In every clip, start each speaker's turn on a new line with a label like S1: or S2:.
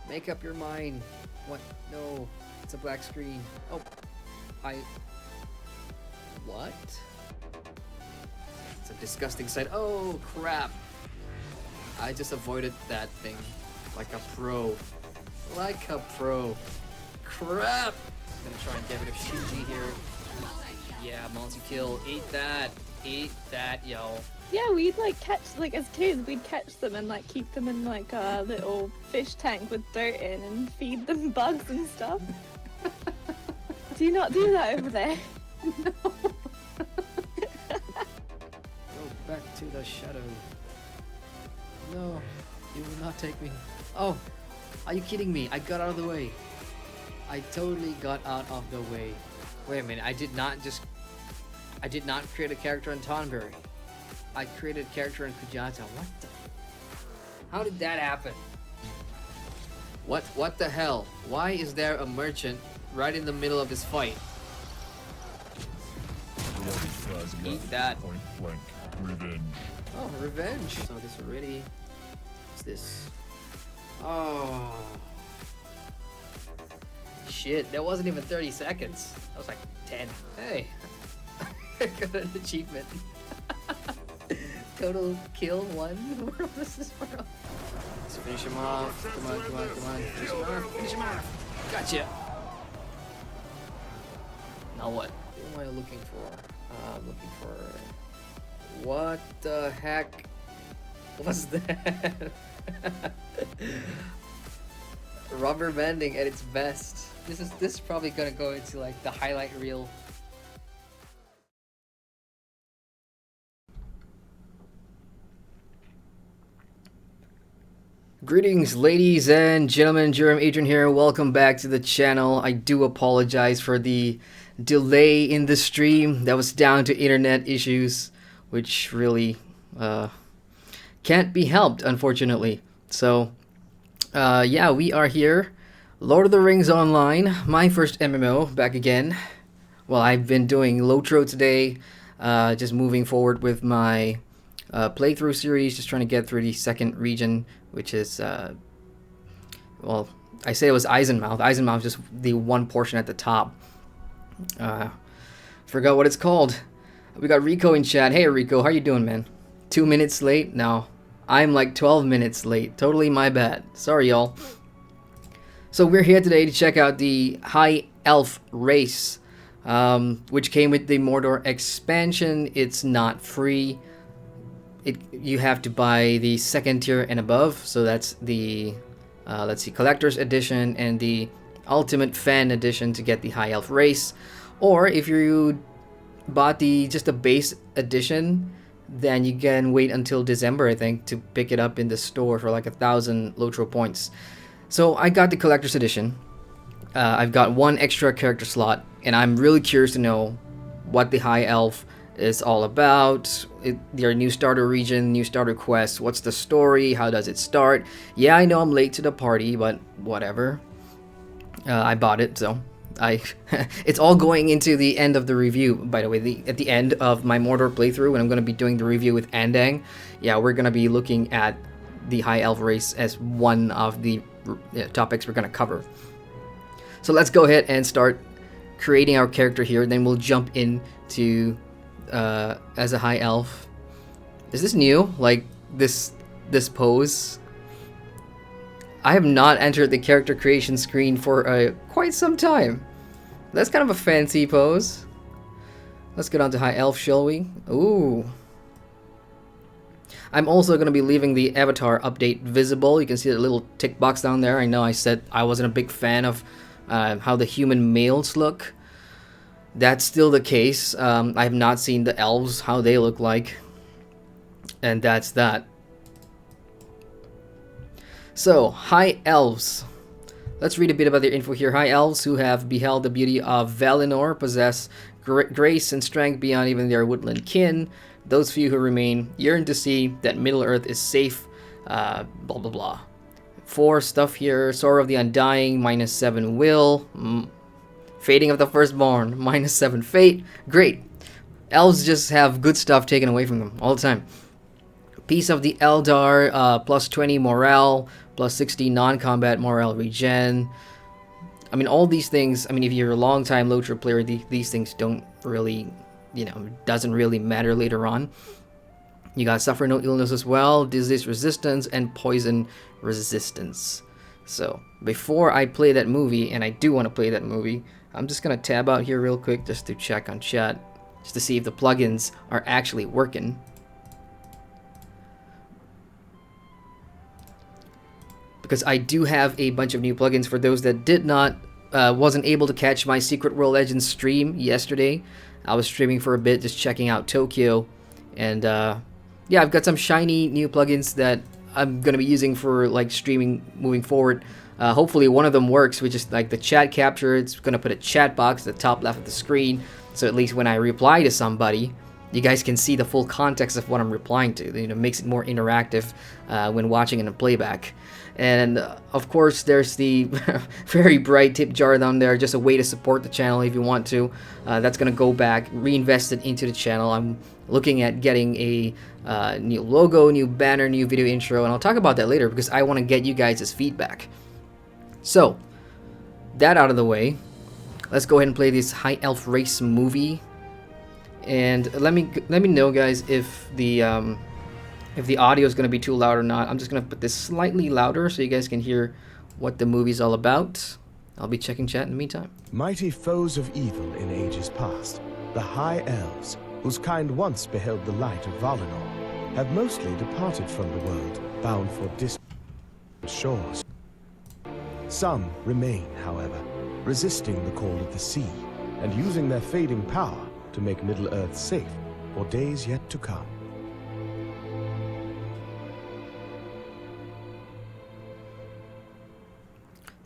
S1: Make up your mind. What? No. It's a black screen. Oh. What? It's a disgusting sight. Oh, crap. I just avoided that thing like a pro. Like a pro. Crap! I'm gonna try and get rid of Shinji here. Yeah, multi-kill. Eat that. Eat that, yo.
S2: Yeah, we'd like catch, like as kids, we'd catch them and like keep them in like a little fish tank with dirt in and feed them bugs and stuff. Do you not do that over there?
S1: No. Go back to the shadow. No, you will not take me. Oh, are you kidding me? I got out of the way. I totally got out of the way. Wait a minute, I did not create a character in Tonberry. I created a character in Kujata. What the? How did that happen? What the hell? Why is there a merchant right in the middle of this fight? Eat that.
S3: Point blank. Revenge.
S1: Oh, revenge. So this already. What's this? Oh. Shit, that wasn't even 30 seconds. That was like 10. Hey. I got an achievement. Total kill 1. This is world. Let's finish him off. Come on. Finish him off. Gotcha. Now what? Who am I looking for? I'm looking for... What the heck was that? Rubber banding at its best. This is probably gonna go into like the highlight reel. Greetings, ladies and gentlemen. Jerem Adrian here. Welcome back to the channel. I do apologize for the delay in the stream. That was down to internet issues, which really can't be helped, unfortunately. So, yeah, we are here. Lord of the Rings Online, my first MMO, back again. Well, I've been doing LOTRO today, just moving forward with my playthrough series, just trying to get through the second region, which is, well, I say it was Eisenmouth. Eisenmouth is just the one portion at the top. Forgot what it's called. We got Rico in chat. Hey Rico, how you doing, man? 2 minutes late? No, I'm like 12 minutes late. Totally my bad. Sorry, y'all. So we're here today to check out the High Elf race, which came with the Mordor expansion. It's not free. You have to buy the second tier and above. So that's the, let's see, Collector's Edition and the Ultimate Fan Edition to get the High Elf race. Or if you bought just the base edition, then you can wait until December, I think, to pick it up in the store for like 1,000 LOTRO points. So I got the Collector's Edition. I've got one extra character slot, and I'm really curious to know what the High Elf is all about. Their new starter region, new starter quest. What's the story? How does it start? Yeah, I know I'm late to the party, but whatever. I bought it, so it's all going into the end of the review. By the way, at the end of my Mordor playthrough, when I'm going to be doing the review with Andang, yeah, we're going to be looking at the High Elf race as one of the topics we're going to cover. So let's go ahead and start creating our character here. Then we'll jump into as a High Elf. Is this new? Like this pose? I have not entered the character creation screen for quite some time. That's kind of a fancy pose. Let's get on to High Elf, shall we? Ooh. I'm also going to be leaving the avatar update visible. You can see the little tick box down there. I know I said I wasn't a big fan of how the human males look. That's still the case. I have not seen the elves, how they look like. And that's that. So, High Elves. Let's read a bit about their info here. High Elves who have beheld the beauty of Valinor possess grace and strength beyond even their woodland kin. Those few who remain yearn to see that Middle-earth is safe, blah blah blah. 4 stuff here. Sorrow of the Undying, -7 will. Fading of the Firstborn, -7 fate. Great. Elves just have good stuff taken away from them all the time. Piece of the Eldar, plus 20 morale, plus 60 non-combat morale regen. I mean, all these things, I mean, if you're a long-time LOTRO player, these things don't really, you know, doesn't really matter later on. You got Suffer No Illness as well, Disease Resistance, and Poison Resistance. So, before I play that movie, and I do want to play that movie, I'm just going to tab out here real quick just to check on chat, just to see if the plugins are actually working. Because I do have a bunch of new plugins for those that did not, wasn't able to catch my Secret World Legends stream yesterday. I was streaming for a bit, just checking out Tokyo. And yeah, I've got some shiny new plugins that I'm going to be using for like streaming moving forward. Hopefully one of them works, which is like the chat capture. It's going to put a chat box at the top left of the screen. So at least when I reply to somebody, you guys can see the full context of what I'm replying to. You know, makes it more interactive when watching in a playback. And of course, there's the very bright tip jar down there, just a way to support the channel if you want to. That's going to go back, reinvested into the channel. I'm looking at getting a new logo, new banner, new video intro, and I'll talk about that later because I want to get you guys' feedback. So, that out of the way, let's go ahead and play this High Elf Race movie. And let me know, guys, if the audio is going to be too loud or not. I'm just going to put this slightly louder so you guys can hear what the movie's all about. I'll be checking chat in the meantime.
S3: Mighty foes of evil in ages past, the High Elves, whose kind once beheld the light of Valinor, have mostly departed from the world, bound for distant shores. Some remain, however, resisting the call of the sea, and using their fading power to make Middle-earth safe for days yet to come.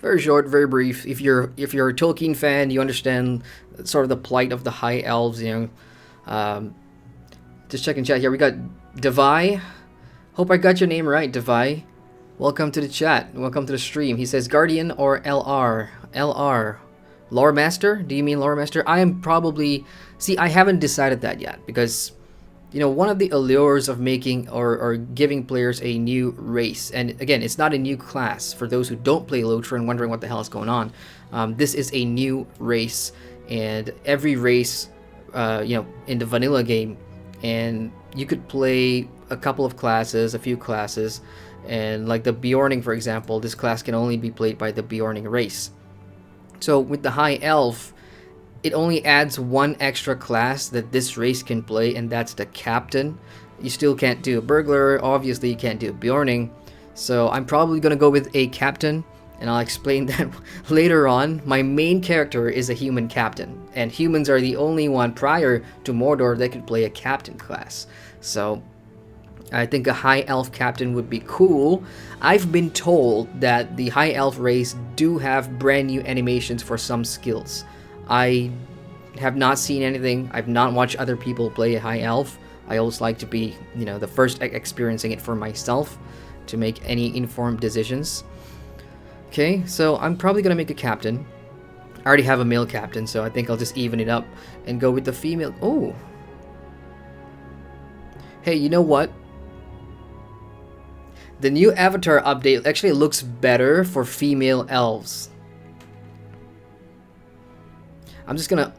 S1: Very short, very brief. If you're a Tolkien fan, you understand sort of the plight of the High Elves. You know, just checking chat here. We got Devai. Hope I got your name right, Devai. Welcome to the chat. Welcome to the stream. He says Guardian or LR. LR. Lore Master? Do you mean Lore Master? I am probably... See, I haven't decided that yet because, you know, one of the allures of making or giving players a new race, and again, it's not a new class for those who don't play LOTRO and wondering what the hell is going on. This is a new race, and every race, you know, in the vanilla game, and you could play a couple of classes, a few classes, and like the Bjorning, for example, this class can only be played by the Bjorning race. So with the High Elf, it only adds one extra class that this race can play, and that's the Captain. You still can't do a Burglar, obviously you can't do a Bjorning, so I'm probably going to go with a Captain, and I'll explain that later on. My main character is a human Captain, and humans are the only one prior to Mordor that could play a Captain class. So I think a High Elf Captain would be cool. I've been told that the High Elf race do have brand new animations for some skills. I have not seen anything. I've not watched other people play a High Elf. I always like to be, you know, the first experiencing it for myself to make any informed decisions. Okay, so I'm probably gonna make a Captain. I already have a male Captain, so I think I'll just even it up and go with the female. Oh. Hey, you know what? The new avatar update actually looks better for female elves. I'm just gonna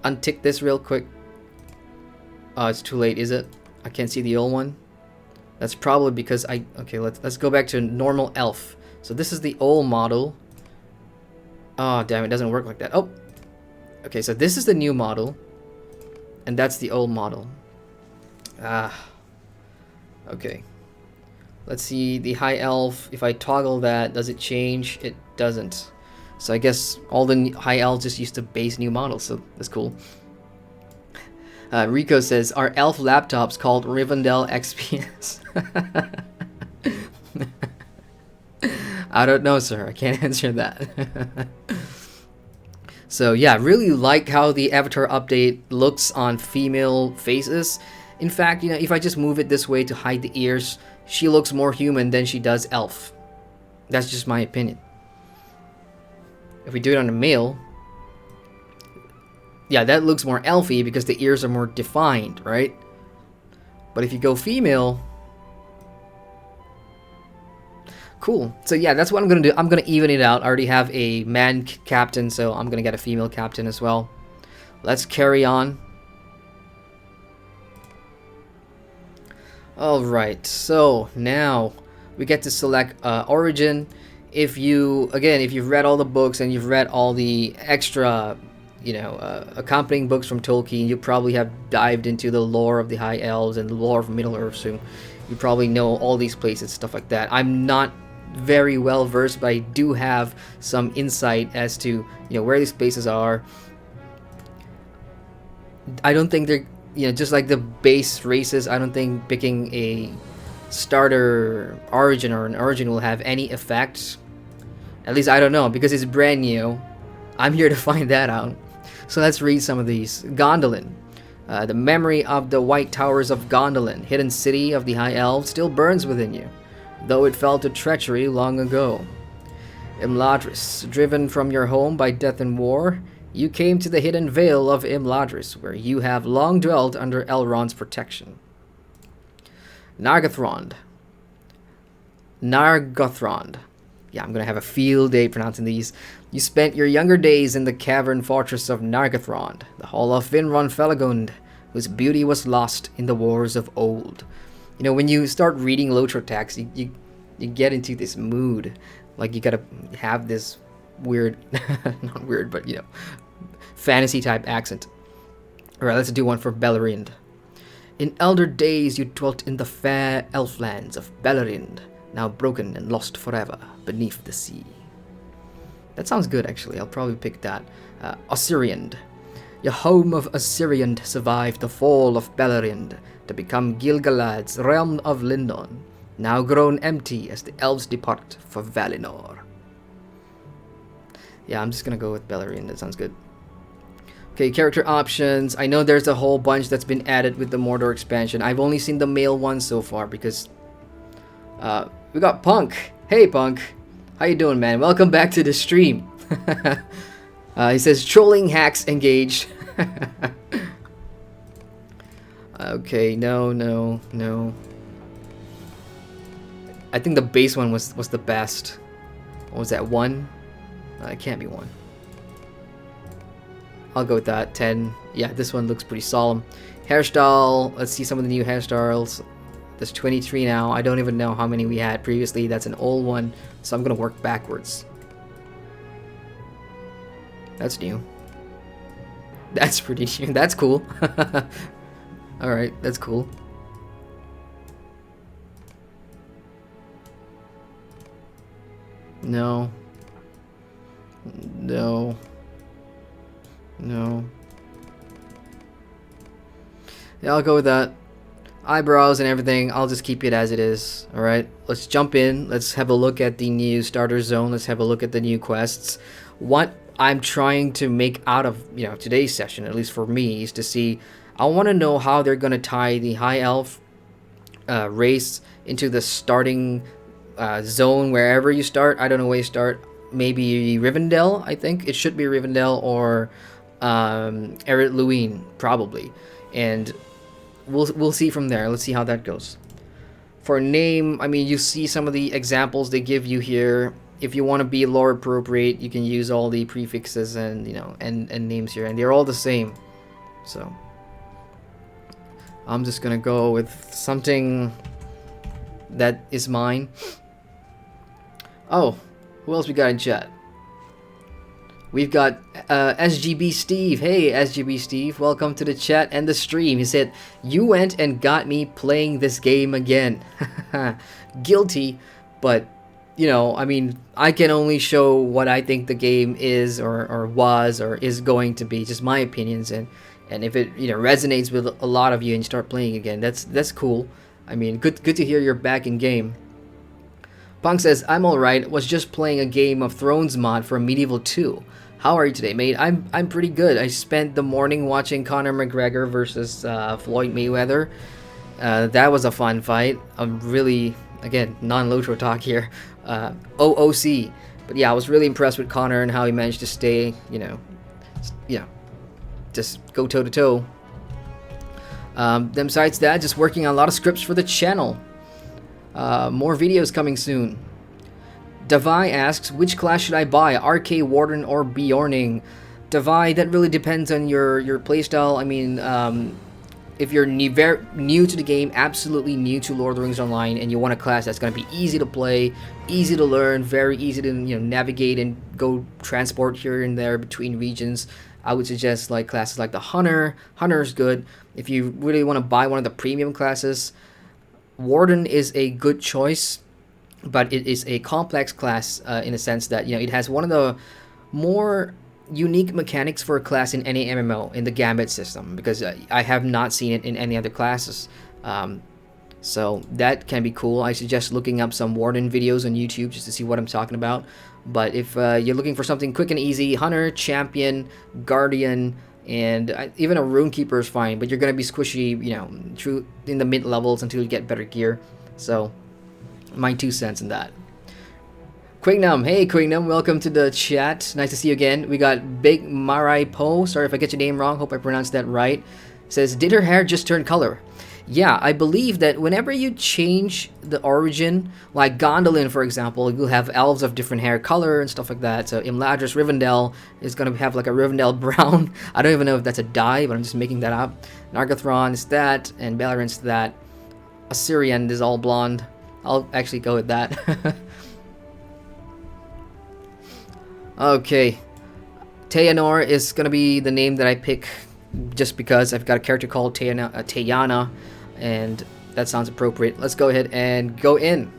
S1: untick this real quick. Oh, it's too late, is it? I can't see the old one. That's probably because okay, let's go back to normal elf. So this is the old model. Oh, damn, it doesn't work like that. Oh. Okay, so this is the new model. And that's the old model. Ah. Okay. Let's see the High Elf. If I toggle that, does it change? It doesn't. So I guess all the High Elves just used to base new models, so that's cool. Rico says, are elf laptops called Rivendell XPS? I don't know, sir. I can't answer that. So yeah, really like how the avatar update looks on female faces. In fact, you know, if I just move it this way to hide the ears, she looks more human than she does elf. That's just my opinion. If we do it on a male, yeah, that looks more elfy because the ears are more defined, right? But if you go female, Cool. So yeah, that's what I'm gonna do. I'm gonna even it out. I already have a man captain, so I'm gonna get a female captain as well. Let's carry on. Alright, so now we get to select origin. If you've read all the books and you've read all the extra, accompanying books from Tolkien, you probably have dived into the lore of the High Elves and the lore of Middle-earth, so you probably know all these places, stuff like that. I'm not very well versed, but I do have some insight as to, where these places are. I don't think they're, just like the base races, I don't think picking a starter origin or an origin will have any effect. At least I don't know, because it's brand new. I'm here to find that out. So let's read some of these. Gondolin. The memory of the White Towers of Gondolin, hidden city of the High Elves, still burns within you, though it fell to treachery long ago. Imladris, driven from your home by death and war, you came to the hidden vale of Imladris, where you have long dwelt under Elrond's protection. Nargothrond. Yeah, I'm gonna have a field day pronouncing these. You spent your younger days in the cavern fortress of Nargothrond, the hall of Finron Felagund, whose beauty was lost in the wars of old. When you start reading LOTRO text, you get into this mood. Like, you gotta have this weird, not weird, but, fantasy type accent. Alright, let's do one for Belerind. In elder days you dwelt in the fair elflands of Belerind, now broken and lost forever beneath the sea. That sounds good, actually. I'll probably pick that. Osiriand. Your home of Osiriand survived the fall of Belerind to become Gil-galad's realm of Lindon, now grown empty as the elves depart for Valinor. Yeah, I'm just gonna go with Beleriand. That sounds good. Okay, character options. I know there's a whole bunch that's been added with the Mordor expansion. I've only seen the male one so far because we got Punk. Hey, Punk. How you doing, man? Welcome back to the stream. He says, trolling hacks engaged. Okay, no. I think the base one was the best. What was that, 1? It can't be 1. I'll go with that, 10. Yeah, this one looks pretty solemn. Hairstyle, let's see some of the new hairstyles. There's 23 now. I don't even know how many we had previously. That's an old one, so I'm gonna work backwards. That's new. That's pretty new. That's cool. Alright, that's cool. No. Yeah, I'll go with that. Eyebrows and everything, I'll just keep it as it is. Alright, let's jump in. Let's have a look at the new starter zone. Let's have a look at the new quests. What I'm trying to make out of today's session, at least for me, is to see, I want to know how they're going to tie the High Elf race into the starting zone wherever you start. I don't know where you start. Maybe Rivendell, I think. It should be Rivendell or Erit Luin, probably. And we'll see from there. Let's see how that goes. For name, I mean, you see some of the examples they give you here. If you want to be lore appropriate, you can use all the prefixes and and names here, and they're all the same. So I'm just gonna go with something that is mine. Oh, who else we got in chat? We've got SGB Steve. Hey, SGB Steve, welcome to the chat and the stream. He said, you went and got me playing this game again. Guilty, but, I mean, I can only show what I think the game is or was or is going to be, just my opinions. And if it, resonates with a lot of you and you start playing again, that's cool. I mean, good to hear you're back in game. Punk says, I'm alright, was just playing a Game of Thrones mod for Medieval 2. How are you today, mate? I'm pretty good. I spent the morning watching Conor McGregor versus Floyd Mayweather. That was a fun fight. I'm really, again, non-LOTRO talk here. OOC. But yeah, I was really impressed with Conor and how he managed to stay, just go toe-to-toe. Then besides that, just working on a lot of scripts for the channel. More videos coming soon. Davai asks, which class should I buy, RK, Warden, or Bjorning? Davai, that really depends on your playstyle. I mean, if you're very new to the game, absolutely new to Lord of the Rings Online, and you want a class that's going to be easy to play, easy to learn, very easy to navigate and go transport here and there between regions, I would suggest like classes like the Hunter. Hunter is good. If you really want to buy one of the premium classes, Warden is a good choice, but it is a complex class in a sense that it has one of the more unique mechanics for a class in any MMO in the Gambit system, because I have not seen it in any other classes. So that can be cool. I suggest looking up some Warden videos on YouTube just to see what I'm talking about. But if you're looking for something quick and easy, Hunter, Champion, Guardian, and even a Runekeeper is fine, but you're going to be squishy, through in the mid levels until you get better gear. So my 2 cents in that. Quignum, hey Quignum, welcome to the chat. Nice to see you again. We got Big Marai Po. Sorry if I get your name wrong. Hope I pronounced that right. Says, did her hair just turn color? Yeah, I believe that whenever you change the origin, like Gondolin, for example, you'll have elves of different hair color and stuff like that. So Imladris Rivendell is going to have like a Rivendell brown. I don't even know if that's a dye, but I'm just making that up. Nargothrond is that, and Beleriand's that. Assyrian is all blonde. I'll actually go with that. Okay, Teanor is gonna be the name that I pick just because I've got a character called Teyana, and that sounds appropriate. Let's go ahead and go in.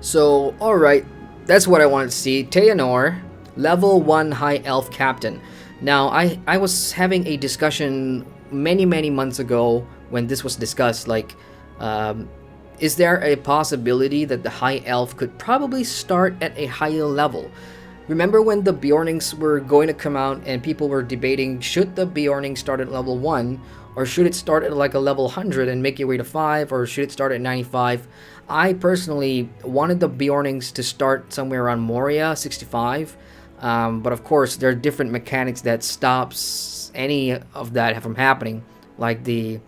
S1: So, alright, that's what I wanted to see. Teanor, level 1 High Elf Captain. Now, I was having a discussion many months ago when this was discussed, like, is there a possibility that the High Elf could probably start at a higher level? Remember when the Bjornings were going to come out and people were debating, should the Bjorning start at level 1, or should it start at like a level 100 and make your way to 5, or should it start at 95? I personally wanted the Bjornings to start somewhere around Moria, 65, but of course there are different mechanics that stops any of that from happening, like the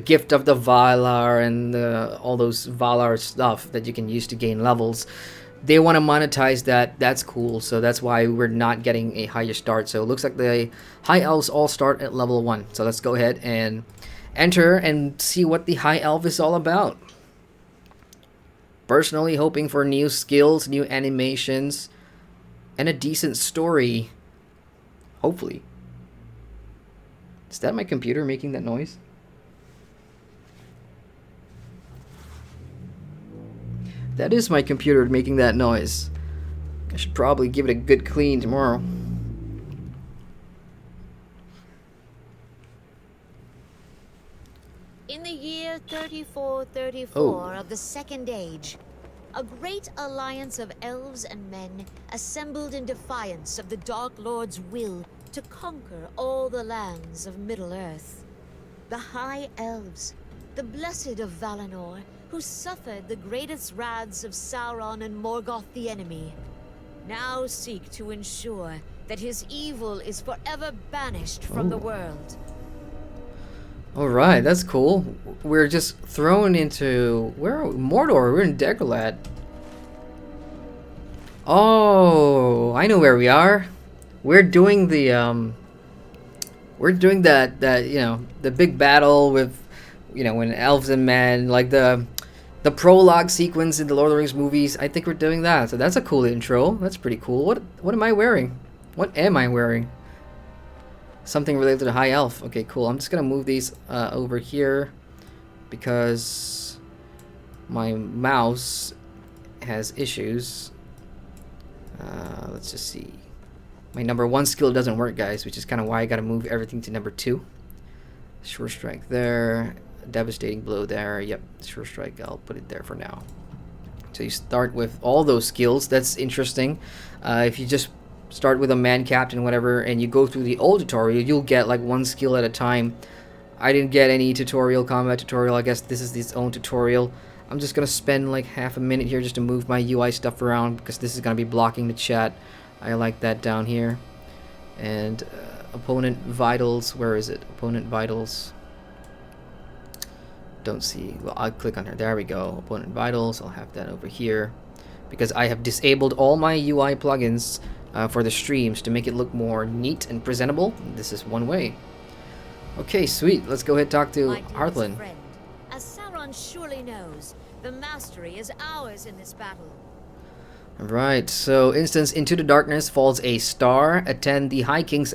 S1: gift of the Valar and all those Valar stuff that you can use to gain levels. They want to monetize that. That's cool. So that's why we're not getting a higher start. So it looks like the High Elves all start at level 1. So let's go ahead and enter and see what the High Elf is all about. Personally hoping for new skills, new animations, and a decent story. Hopefully. Is that my computer making that noise? That is my computer making that noise. I should probably give it a good clean tomorrow.
S4: In the year 3434 of the Second Age, a great alliance of elves and men assembled in defiance of the Dark Lord's will to conquer all the lands of Middle-earth. The High Elves, the blessed of Valinor, who suffered the greatest wraths of Sauron and Morgoth the enemy, now seek to ensure that his evil is forever banished from the world.
S1: Alright, that's cool. We're just thrown into... where are we? Mordor, we're in Dagorlad. Oh, I know where we are. We're doing the, we're doing that, the big battle with, when elves and men, like the prologue sequence in the Lord of the Rings movies. I think we're doing that. So that's a cool intro. That's pretty cool. What am I wearing? What am I wearing? Something related to the High Elf. Okay, cool. I'm just gonna move these over here because my mouse has issues. Let's just see. My number 1 skill doesn't work, guys, which is kind of why I gotta move everything to number 2. Sure Strike there. Devastating Blow there. Yep, Sure Strike. I'll put it there for now. So you start with all those skills. That's interesting. If you just start with a man captain, whatever, and you go through the old tutorial, you'll get like 1 skill at a time. I didn't get any combat tutorial. I guess this is its own tutorial. I'm just gonna spend like half a minute here just to move my UI stuff around because this is gonna be blocking the chat. I like that down here. And opponent vitals, where is it? Opponent vitals. Don't see. Well, I'll click on her. There we go. Opponent vitals. I'll have that over here because I have disabled all my UI plugins for the streams to make it look more neat and presentable. This is one way. Okay, sweet. Let's go ahead and talk to
S4: My dearest
S1: Heartland.
S4: friend, as Sauron surely knows, the mastery is ours in this battle.
S1: Alright, so instance Into the Darkness falls a star. Attend the High King's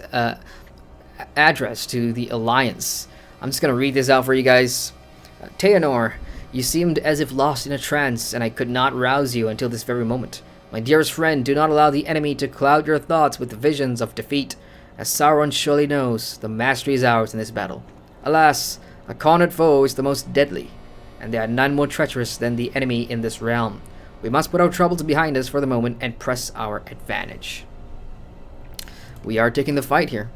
S1: address to the Alliance. I'm just gonna read this out for you guys. Teanor, you seemed as if lost in a trance, and I could not rouse you until this very moment. My dearest friend, do not allow the enemy to cloud your thoughts with visions of defeat. As Sauron surely knows, the mastery is ours in this battle. Alas, a cornered foe is the most deadly, and there are none more treacherous than the enemy in this realm. We must put our troubles behind us for the moment and press our advantage. We are taking the fight here.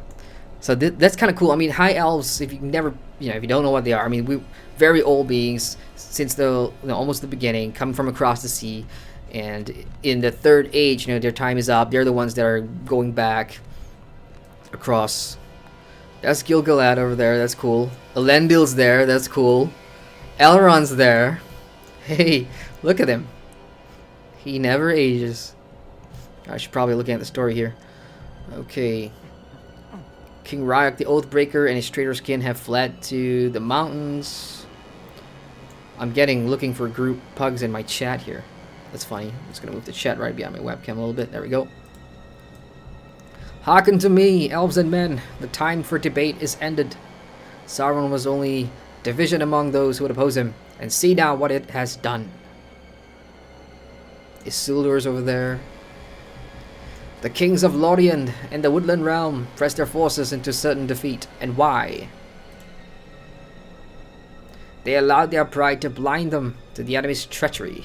S1: So that's kind of cool. I mean, high elves, if you never, if you don't know what they are, I mean, we very old beings since almost the beginning, coming from across the sea, and in the third age, their time is up. They're the ones that are going back across. That's Gil-galad over there. That's cool. Elendil's there. That's cool. Elrond's there. Hey, look at him. He never ages. I should probably look at the story here. Okay. King Ryok the Oathbreaker and his traitor's kin have fled to the mountains. I'm looking for group pugs in my chat here. That's funny. I'm just gonna move the chat right behind my webcam a little bit. There we go. Hearken to me, elves and men. The time for debate is ended. Sauron was only division among those who would oppose him, and see now what it has done. Isildur's over there. The kings of Lorien and the Woodland Realm pressed their forces into certain defeat. And why? They allowed their pride to blind them to the enemy's treachery.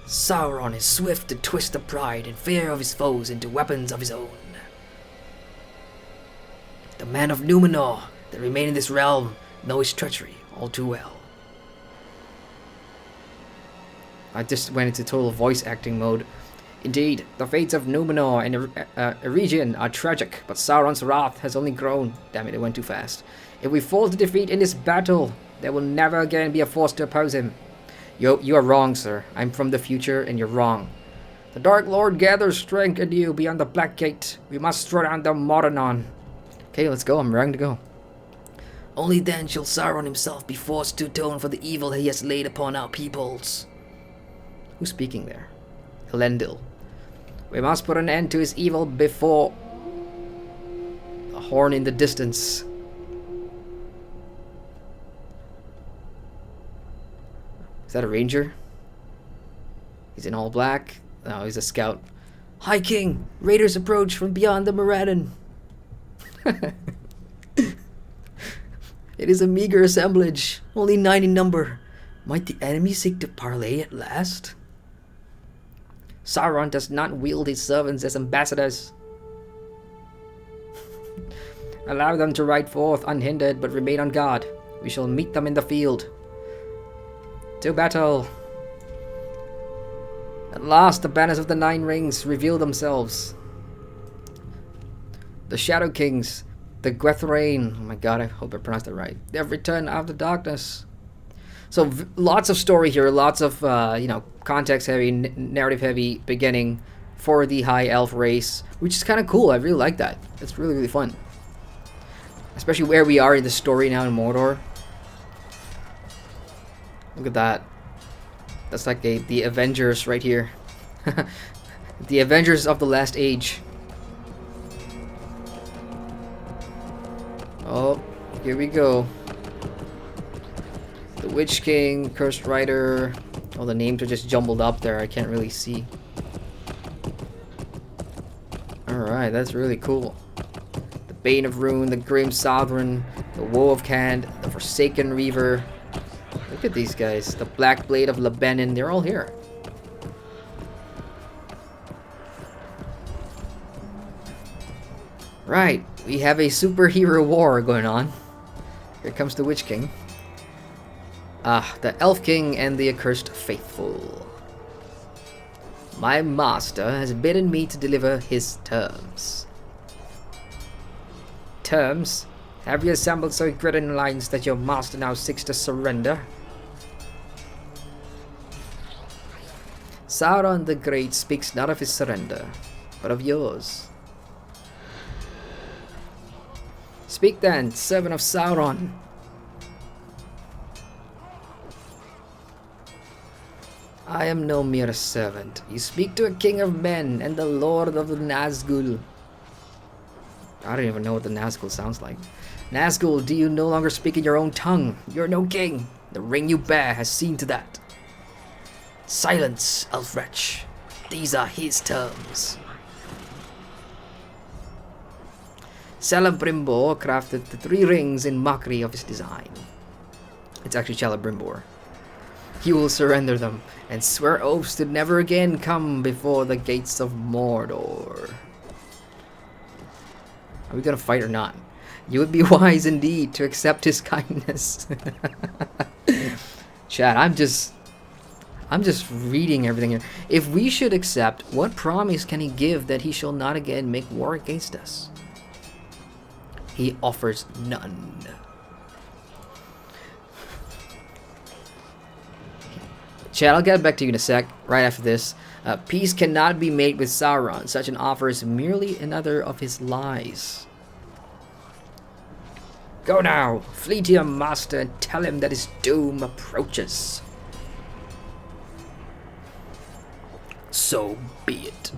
S1: Sauron is swift to twist the pride and fear of his foes into weapons of his own. The men of Numenor that remain in this realm know his treachery all too well. I just went into total voice acting mode. Indeed, the fates of Numenor and Eregion are tragic, but Sauron's wrath has only grown. Damn it, it went too fast. If we fall to defeat in this battle, there will never again be a force to oppose him. You are wrong, sir. I'm from the future, and you're wrong. The Dark Lord gathers strength anew beyond the Black Gate. We must throw down the Moranon. Okay, let's go. I'm ready to go. Only then shall Sauron himself be forced to atone for the evil he has laid upon our peoples. Who's speaking there? Elendil. We must put an end to his evil before... A horn in the distance. Is that a ranger? He's in all black. No, he's a scout. High King! Raiders approach from beyond the Moradin. It is a meager assemblage, only 9 in number. Might the enemy seek to parley at last? Sauron does not wield his servants as ambassadors. Allow them to ride forth unhindered, but remain on guard. We shall meet them in the field. To battle! At last, the banners of the 9 rings reveal themselves. The Shadow Kings, the Gwethrain. Oh my god, I hope I pronounced that right. They have returned out of the darkness. So lots of story here, lots of context heavy, narrative heavy beginning for the high elf race, which is kind of cool. I really like that. It's really, really fun, especially where we are in the story now in Mordor. Look at that. That's like the Avengers right here. The Avengers of the Last Age. Oh, here we go. The Witch King, Cursed Rider. All the names are just jumbled up there. I can't really see. Alright, that's really cool. The Bane of Rune, the Grim Southron, the Woe of Kand, the Forsaken Reaver. Look at these guys. The Black Blade of Lebanon. They're all here. Right, we have a superhero war going on. Here comes the Witch King. The Elf King and the Accursed Faithful. My master has bidden me to deliver his terms. Terms? Have you assembled so great an alliance that your master now seeks to surrender? Sauron the Great speaks not of his surrender, but of yours. Speak then, servant of Sauron. I am no mere servant. You speak to a king of men and the lord of the Nazgul. I don't even know what the Nazgul sounds like. Nazgul, do you no longer speak in your own tongue? You're no king. The ring you bear has seen to that. Silence, elf wretch. These are his terms. Celebrimbor crafted the 3 rings in mockery of his design. It's actually Celebrimbor. He will surrender them and swear oaths to never again come before the gates of Mordor. Are we gonna fight or not? You would be wise indeed to accept his kindness. Chat, I'm just reading everything here. If we should accept, what promise can he give that he shall not again make war against us? He offers none. Chat, I'll get back to you in a sec, right after this. Peace cannot be made with Sauron. Such an offer is merely another of his lies. Go now, flee to your master and tell him that his doom approaches. So be it.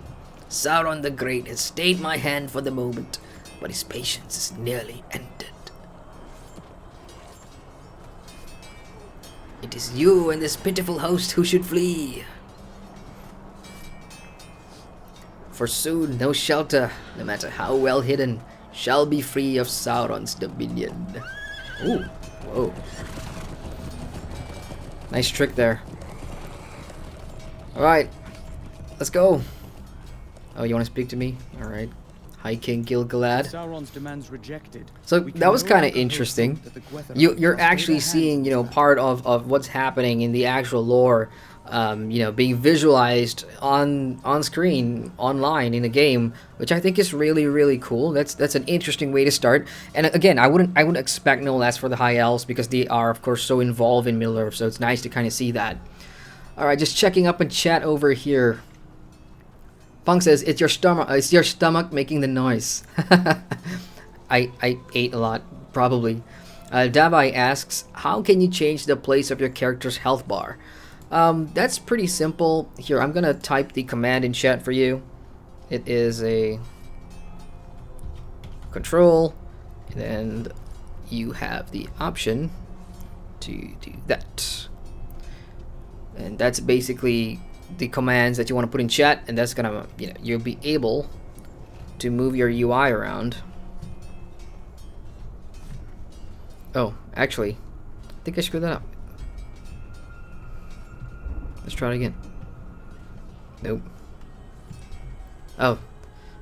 S1: Sauron the Great has stayed my hand for the moment, but his patience is nearly ended. It is you and this pitiful host who should flee. For soon no shelter, no matter how well hidden, shall be free of Sauron's dominion. Ooh, whoa. Nice trick there. Alright, let's go. Oh, you want to speak to me? Alright. Hi, King Gil-galad.
S5: Sauron's demands rejected.
S1: So that was kind of interesting. You're actually seeing, you know, part of what's happening in the actual lore, you know, being visualized on screen, online in a game, which I think is really cool. That's an interesting way to start. And again, I wouldn't expect no less for the High Elves because they are of course so involved in Middle Earth. So it's nice to kind of see that. All right, just checking up in chat over here. Punk says, it's your stomach making the noise. I ate a lot, probably. Dabai asks, how can you change the place of your character's health bar? That's pretty simple. Here, I'm gonna type the command in chat for you. It is a control, and you have the option to do that. And that's basically the commands that you want to put in chat, and that's gonna, you know, you'll be able to move your UI around. Oh, actually, I think I screwed that up. Let's try it again. Nope. Oh,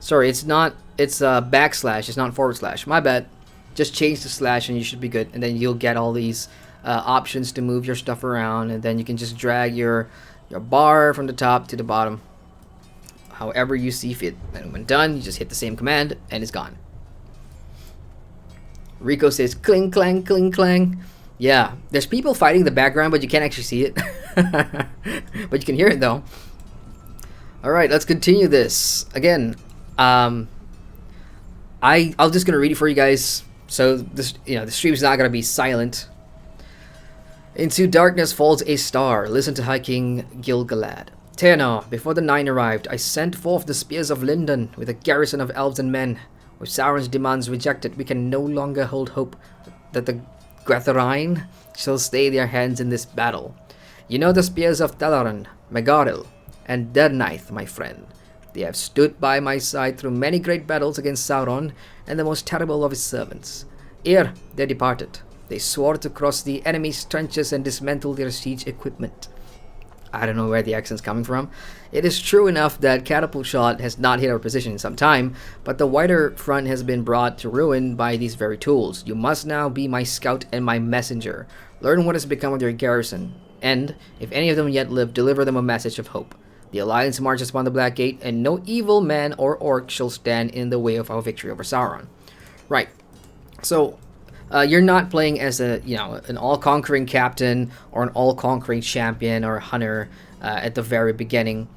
S1: sorry, it's not, it's backslash, it's not forward slash. My bad. Just change the slash and you should be good, and then you'll get all these options to move your stuff around, and then you can just drag your bar from the top to the bottom however you see fit. And when done, you just hit the same command and it's gone. Rico says cling clang cling clang. Yeah, there's people fighting in the background, but you can't actually see it. But you can hear it though. Alright, let's continue this. Again, I'm just gonna read it for you guys. So this, you know, the stream's not gonna be silent. Into darkness falls a star. Listen to High King Gil-galad. Teanor, before the 9 arrived, I sent forth the spears of Lindon with a garrison of elves and men. With Sauron's demands rejected, we can no longer hold hope that the Gretharine shall stay their hands in this battle. You know the spears of Teleron, Megaril, and Dernith, my friend. They have stood by my side through many great battles against Sauron and the most terrible of his servants. Ere they departed, they swore to cross the enemy's trenches and dismantle their siege equipment. I don't know where the accent's coming from. It is true enough that catapult shot has not hit our position in some time, but the wider front has been brought to ruin by these very tools. You must now be my scout and my messenger. Learn what has become of your garrison, and, if any of them yet live, deliver them a message of hope. The Alliance marches upon the Black Gate, and no evil man or orc shall stand in the way of our victory over Sauron. Right. So, You're not playing as a an all-conquering captain or an all-conquering champion or hunter at the very beginning.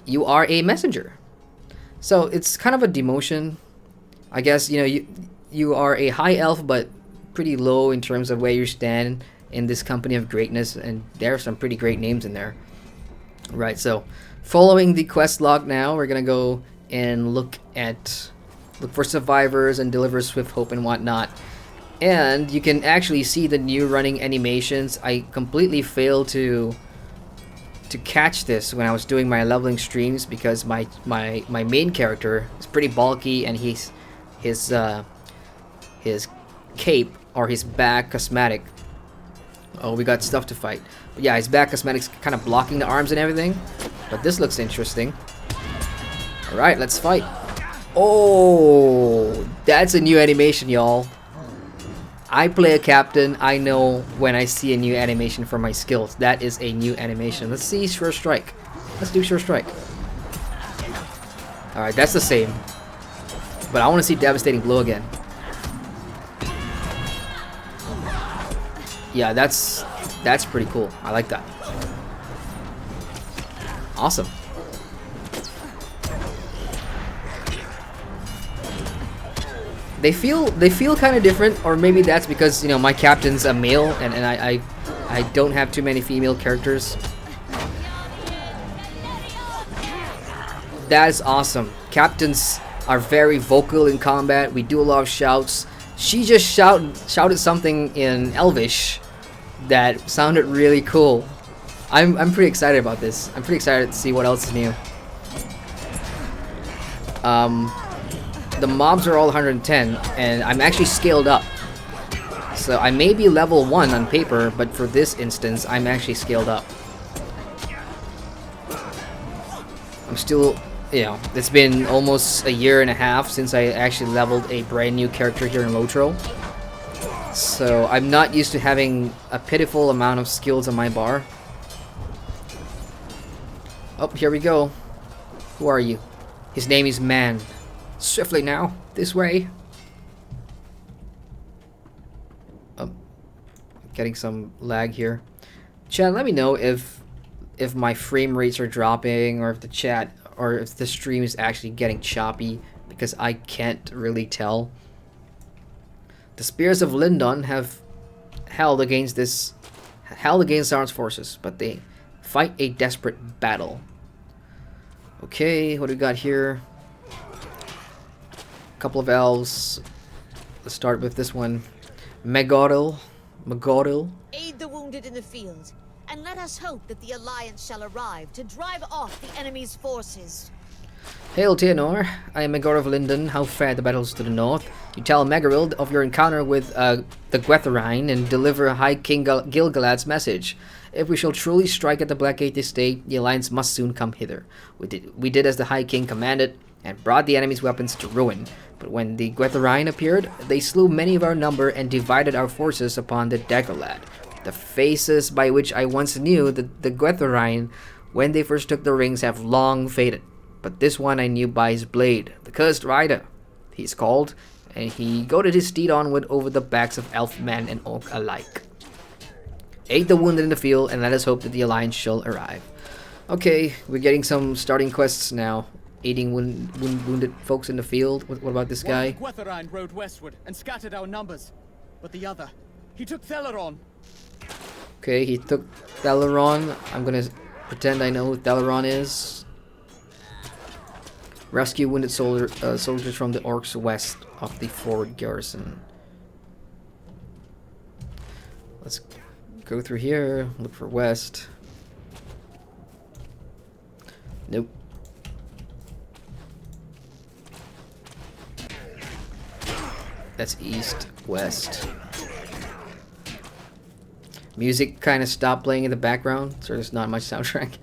S1: You are a messenger, so it's kind of a demotion, I guess. You are a high elf, but pretty low in terms of where you stand in this company of greatness, and there are some pretty great names in there. Right, so following the quest log now, we're gonna go and look for survivors and deliver swift hope and whatnot. And you can actually see the new running animations. I completely failed to catch this when I was doing my leveling streams because my main character is pretty bulky, and his cape or his back cosmetic. Oh, we got stuff to fight. But yeah, his back cosmetic's kind of blocking the arms and everything. But this looks interesting. Alright, let's fight. Oh, that's a new animation, y'all. I play a captain. I know when I see a new animation for my skills. That is a new animation. Let's see Sure Strike. Let's do Sure Strike. Alright, that's the same. But I want to see Devastating Blow again. Yeah, that's pretty cool. I like that. Awesome. They feel kind of different, or maybe that's because my captain's a male, and I don't have too many female characters. That is awesome. Captains are very vocal in combat. We do a lot of shouts. She just shouted something in Elvish that sounded really cool. I'm pretty excited about this. I'm pretty excited to see what else is new. The mobs are all 110, and I'm actually scaled up. So I may be level 1 on paper, but for this instance, I'm actually scaled up. I'm still, it's been almost a year and a half since I actually leveled a brand new character here in LOTRO. So I'm not used to having a pitiful amount of skills on my bar. Oh, here we go. Who are you? His name is Man. Swiftly now, this way. Oh, getting some lag here. Chat, let me know if my frame rates are dropping, or if the stream is actually getting choppy, because I can't really tell. The Spears of Lindon have held against Sauron's forces, but they fight a desperate battle. Okay, what do we got here? Couple of elves. Let's start with this one. Magoril.
S4: Aid the wounded in the field, and let us hope that the Alliance shall arrive to drive off the enemy's forces.
S1: Hail Tianor, I am Megor of Linden. How fared the battles to the north? You tell Megarild of your encounter with the Gwetherine and deliver High King Gilgalad's message. If we shall truly strike at the Blackgate estate, the Alliance must soon come hither. We did as the High King commanded, and brought the enemy's weapons to ruin. But when the Gwetherine appeared, they slew many of our number and divided our forces upon the Daggerlad. The faces by which I once knew the Gwetherine when they first took the rings have long faded. But this one I knew by his blade, the Cursed Rider, he's called, and he goaded his steed onward over the backs of elf, man, and orc alike. Aid the wounded in the field, and let us hope that the Alliance shall arrive. Okay, we're getting some starting quests now. Aiding wounded folks in the field. What about this guy?
S5: One Gwetherine rode westward and scattered our numbers, but the other, he took Theleron.
S1: Okay, he took Theleron. I'm gonna pretend I know who Theleron is. Rescue wounded soldiers from the orcs west of the forward garrison. Let's go through here. Look for west. Nope. That's east, west. Music kind of stopped playing in the background, so there's not much soundtrack.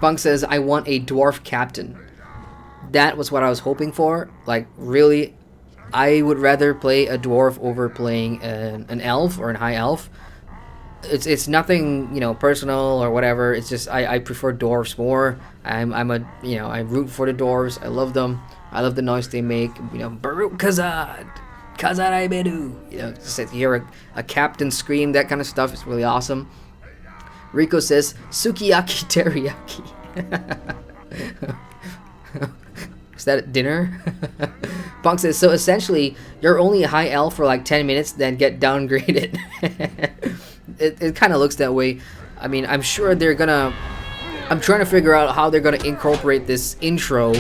S1: Punk says, I want a dwarf captain. That was what I was hoping for. Like, really, I would rather play a dwarf over playing an elf or an high elf. It's nothing, personal or whatever. It's just I prefer dwarves more. I root for the dwarves. I love them. I love the noise they make. You know, Baruch Kazad, Kazad Ibedu. You know, just to hear a captain scream, that kind of stuff is really awesome. Rico says, Sukiyaki teriyaki. Is that at dinner? Punk says, so essentially, you're only a high elf for like 10 minutes, then get downgraded. It kind of looks that way. I mean, I'm sure they're gonna... I'm trying to figure out how they're gonna incorporate this intro,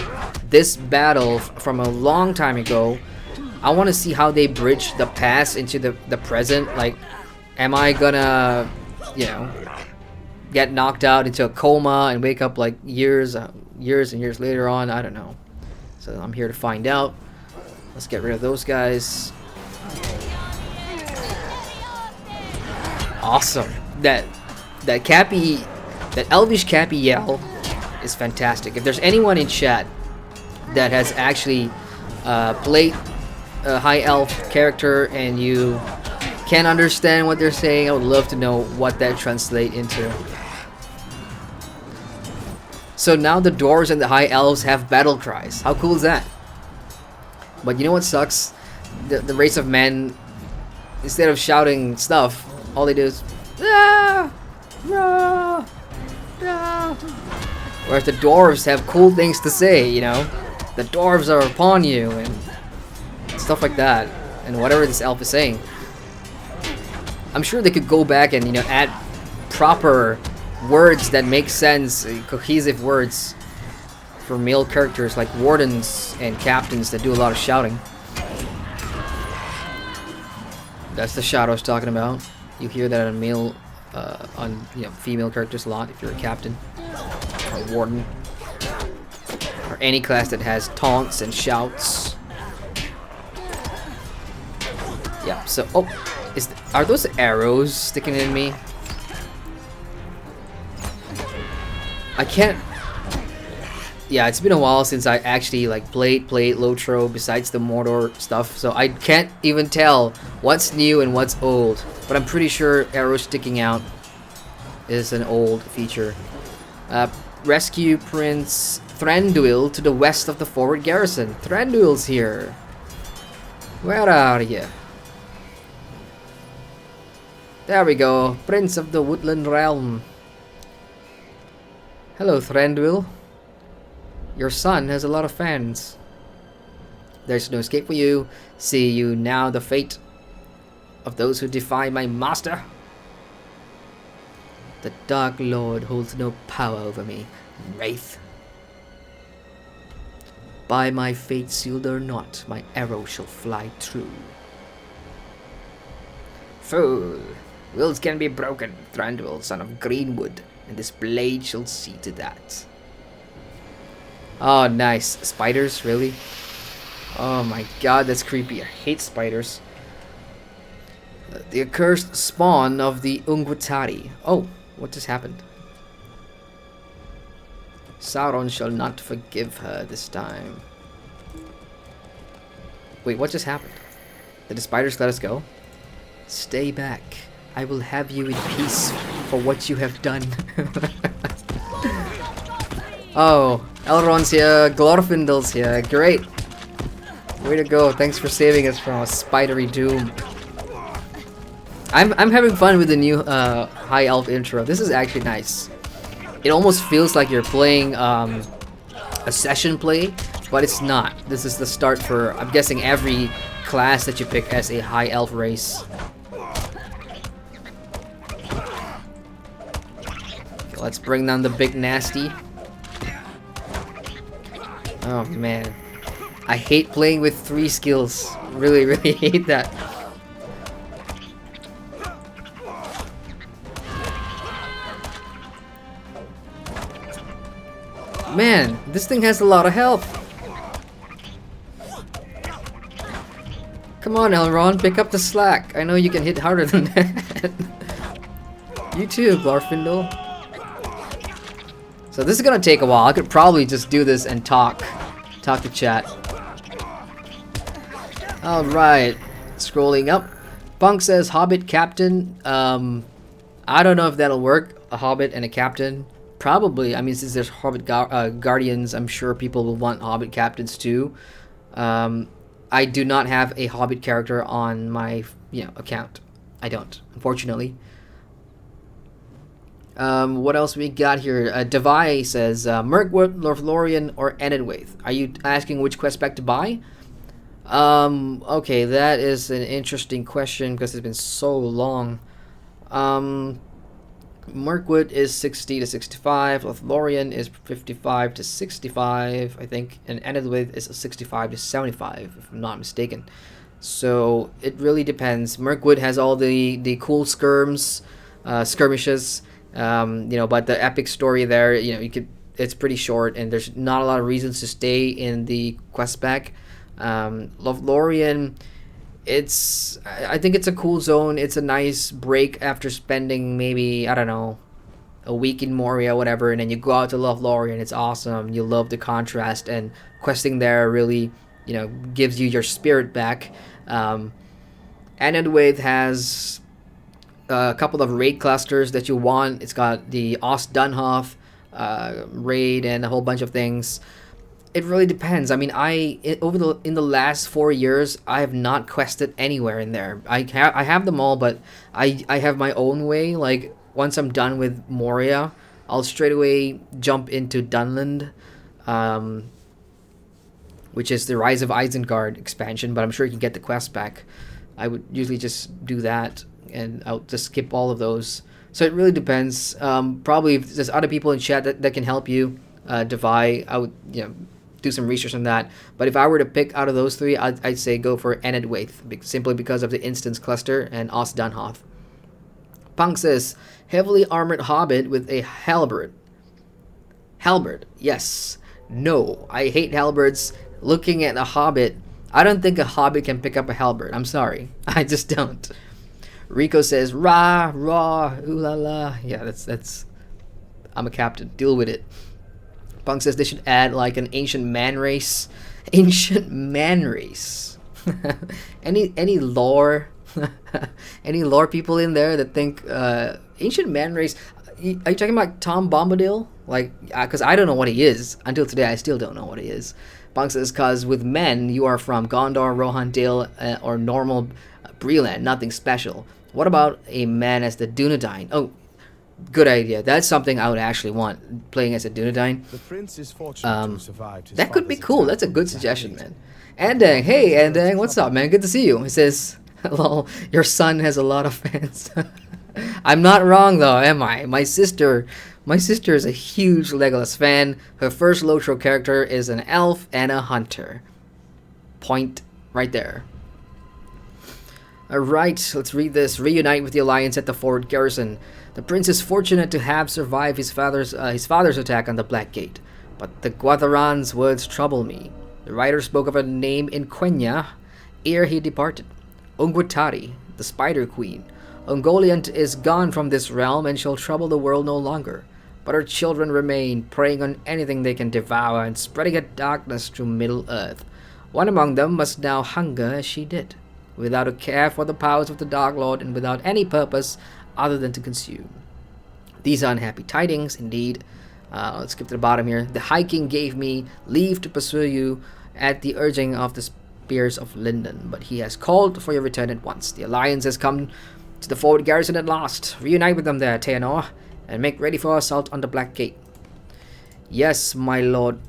S1: this battle from a long time ago. I want to see how they bridge the past into the present. Like, am I gonna, you know, get knocked out into a coma and wake up like years and years later on? I don't know. So I'm here to find out. Let's get rid of those guys. Awesome. That Cappy, that Elvish Cappy yell is fantastic. If there's anyone in chat that has actually played a high elf character and you can't understand what they're saying, I would love to know what that translates into. So now the dwarves and the high elves have battle cries. How cool is that? But you know what sucks? The race of men, instead of shouting stuff, all they do is ah, rah, rah. Whereas the dwarves have cool things to say, you know? The dwarves are upon you and stuff like that. And whatever this elf is saying. I'm sure they could go back and, you know, add proper words that make sense, cohesive words for male characters like wardens and captains that do a lot of shouting. That's the shout I was talking about. You hear that on male, female characters a lot if you're a captain or warden or any class that has taunts and shouts. Yeah. So, are those arrows sticking in me? I can't. Yeah, it's been a while since I actually like played LOTRO besides the Mordor stuff, so I can't even tell what's new and what's old. But I'm pretty sure arrows sticking out is an old feature. Rescue Prince Thranduil to the west of the forward garrison. Thranduil's here. Where are you? There we go. Prince of the Woodland Realm. Hello, Thranduil. Your son has a lot of fans. There's no escape for you. See you now the fate of those who defy my master. The Dark Lord holds no power over me, Wraith. By my fate sealed or not, my arrow shall fly true. Fool, wills can be broken, Thranduil, son of Greenwood, and this blade shall see to that. Oh, nice. Spiders, really? Oh my god, that's creepy. I hate spiders. The accursed spawn of the Ungwatari. Oh, what just happened? Sauron shall not forgive her this time. Wait, what just happened? Did the spiders let us go? Stay back. I will have you in peace for what you have done. Oh, Elrond's here, Glorfindel's here, great! Way to go, thanks for saving us from a spidery doom. I'm having fun with the new High Elf intro. This is actually nice. It almost feels like you're playing a session play, but it's not. This is the start for, I'm guessing, every class that you pick as a High Elf race. Okay, let's bring down the big nasty. Oh man, I hate playing with 3 skills. Really, really hate that. Man, this thing has a lot of health. Come on, Elrond, pick up the slack. I know you can hit harder than that. You too, Glorfindel. So this is gonna take a while. I could probably just do this and talk to chat. Alright, scrolling up. Punk says Hobbit Captain. I don't know if that'll work. A Hobbit and a Captain. Probably. I mean, since there's Hobbit Guardians, I'm sure people will want Hobbit Captains too. I do not have a Hobbit character on my account. I don't, unfortunately. What else we got here? Devi says, Mirkwood, Lothlorien, or Enedwaith? Are you asking which quest spec to buy? Okay, that is an interesting question because it's been so long. Mirkwood is 60 to 65, Lothlorien is 55 to 65, I think, and Enedwaith is 65 to 75, if I'm not mistaken. So it really depends. Mirkwood has all the cool skirmishes, but the epic story there, it's pretty short, and there's not a lot of reasons to stay in the quest spec. Lothlorien, I think it's a cool zone. It's a nice break after spending maybe, I don't know, a week in Moria, whatever, and then you go out to Lothlorien. It's awesome. You love the contrast, and questing there really, gives you your spirit back. Enedwaith has a couple of raid clusters that you want. It's got the Dunhoff raid and a whole bunch of things. It really depends. I mean, in the last 4 years, I have not quested anywhere in there. I have them all, but I have my own way. Like, once I'm done with Moria, I'll straight away jump into Dunland, which is the Rise of Isengard expansion, but I'm sure you can get the quest back. I would usually just do that, and I'll just skip all of those. So it really depends. Probably if there's other people in chat that can help you, Devi, I would do some research on that. But if I were to pick out of those three, I'd say go for Enedwaith, simply because of the instance cluster, and Dunhoff. Punk says, heavily armored hobbit with a halberd. Halberd, yes. No, I hate halberds. Looking at a hobbit, I don't think a hobbit can pick up a halberd. I'm sorry. I just don't. Rico says, rah, raw, ooh la la. Yeah, that's I'm a captain. Deal with it. Punk says they should add like an ancient man race. Ancient man race. Any lore? Any lore people in there that think ancient man race? Are you talking about Tom Bombadil? Like, because I don't know what he is. Until today, I still don't know what he is. Punk says, because with men, you are from Gondor, Rohan-Dale, or normal Breland, nothing special. What about a man as the Dunedain? Oh, good idea. That's something I would actually want, playing as a Dunedain.
S3: The prince is fortunate to have survived his
S1: that could be
S3: father's
S1: cool.
S3: attack
S1: That's a
S3: on
S1: good
S3: the
S1: suggestion,
S3: Black
S1: man. Andang, hey Andang, what's up, man? Good to see you. He says, hello, your son has a lot of fans. I'm not wrong though, am I? My sister is a huge Legolas fan. Her first LOTRO character is an elf and a hunter. Point right there. Alright, let's read this. Reunite with the Alliance at the Fort Garrison. The prince is fortunate to have survived his father's attack on the Black Gate, but the Guatharan's words trouble me. The writer spoke of a name in Quenya ere he departed. Ungwatari, the Spider Queen. Ungoliant is gone from this realm and shall trouble the world no longer, but her children remain, preying on anything they can devour and spreading a darkness through Middle-earth. One among them must now hunger as she did, without a care for the powers of the Dark Lord and without any purpose other than to consume. These are unhappy tidings, indeed. Let's skip to the bottom here. The High King gave me leave to pursue you at the urging of the Spears of Linden, but he has called for your return at once. The Alliance has come to the Fort Garrison at last. Reunite with them there, Teanor, and make ready for assault on the Black Gate. Yes, my lord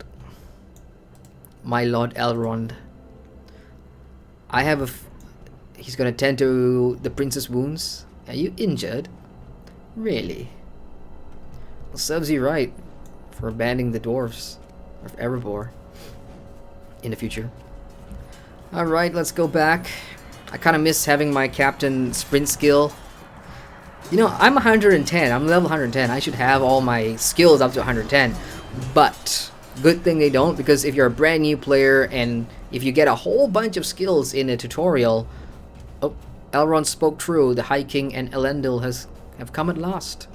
S1: Elrond. I have he's gonna tend to the prince's wounds. Are you injured? Really? Well, serves you right for abandoning the dwarves of Erebor in the future. Alright, let's go back. I kind of miss having my captain sprint skill. I'm 110. I'm level 110. I should have all my skills up to 110. But good thing they don't, because if you're a brand new player and if you get a whole bunch of skills in a tutorial, oh, Elrond spoke true. The High King and Elendil have come at last.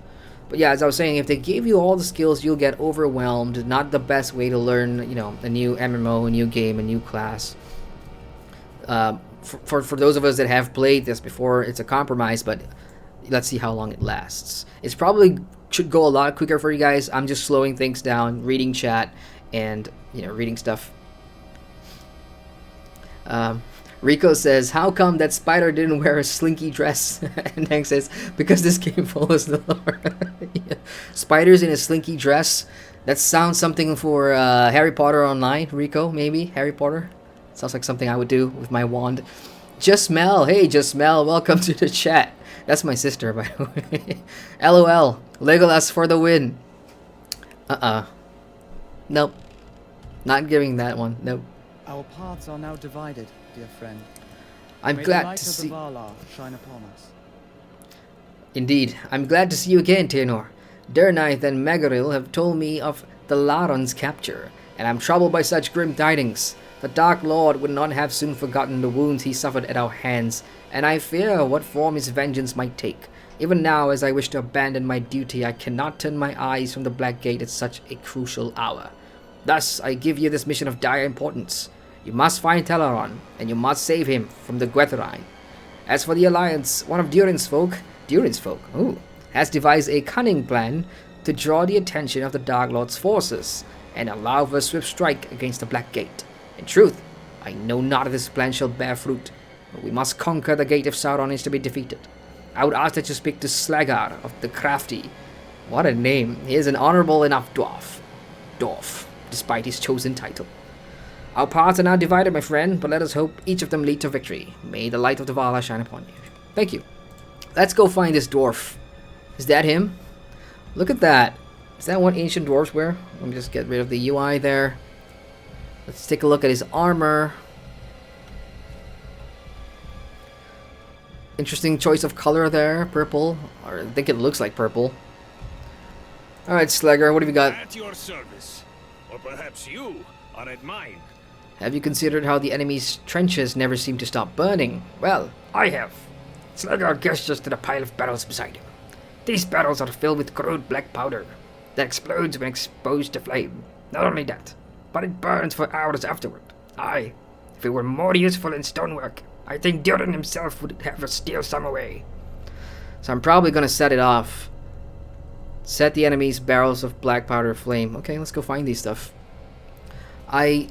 S1: But yeah, as I was saying, if they gave you all the skills, you'll get overwhelmed. Not the best way to learn, a new MMO, a new game, a new class. For those of us that have played this before, it's a compromise, but let's see how long it lasts. It's probably should go a lot quicker for you guys. I'm just slowing things down, reading chat, and reading stuff. Rico says, how come that spider didn't wear a slinky dress? And Hank says, because this game follows the lore. Yeah. Spiders in a slinky dress. That sounds something for Harry Potter Online, Rico, maybe? Harry Potter? Sounds like something I would do with my wand. Just Mel. Hey, Just Mel. Welcome to the chat. That's my sister, by the way. LOL. Legolas for the win. Nope. Not giving that one. Nope.
S5: Our paths are now divided, dear friend.
S1: I'm
S5: May
S1: glad
S5: the light
S1: to
S5: of
S1: see...
S5: the Valar shine upon us.
S1: Indeed. I'm glad to see you again, Tenor. Dernith and Megaril have told me of the Laron's capture, and I'm troubled by such grim tidings. The Dark Lord would not have soon forgotten the wounds he suffered at our hands, and I fear what form his vengeance might take. Even now, as I wish to abandon my duty, I cannot turn my eyes from the Black Gate at such a crucial hour. Thus, I give you this mission of dire importance. You must find Elrond, and you must save him from the Gwythrine. As for the Alliance, one of Durin's folk, has devised a cunning plan to draw the attention of the Dark Lord's forces, and allow for a swift strike against the Black Gate. In truth, I know not if this plan shall bear fruit, but we must conquer the Gate if Sauron is to be defeated. I would ask that you speak to Slagar of the Crafty. What a name. He is an honorable enough dwarf, despite his chosen title. Our paths are now divided, my friend, but let us hope each of them lead to victory. May the light of the Valar shine upon you. Thank you. Let's go find this dwarf. Is that him? Look at that. Is that what ancient dwarves wear? Let me just get rid of the UI there. Let's take a look at his armor. Interesting choice of color there. Purple. Or I think it looks like purple. Alright, Slagar, what have you got?
S6: At your service. Or perhaps you are at mine.
S1: Have you considered how the enemy's trenches never seem to stop burning?
S7: Well, I have. Slagar gestures to the pile of barrels beside him. These barrels are filled with crude black powder that explodes when exposed to flame. Not only that, but it burns for hours afterward. Aye, if it were more useful in stonework, I think Durin himself would have us steal some away.
S1: So I'm probably gonna set it off. Set the enemy's barrels of black powder aflame. Okay, let's go find these stuff. I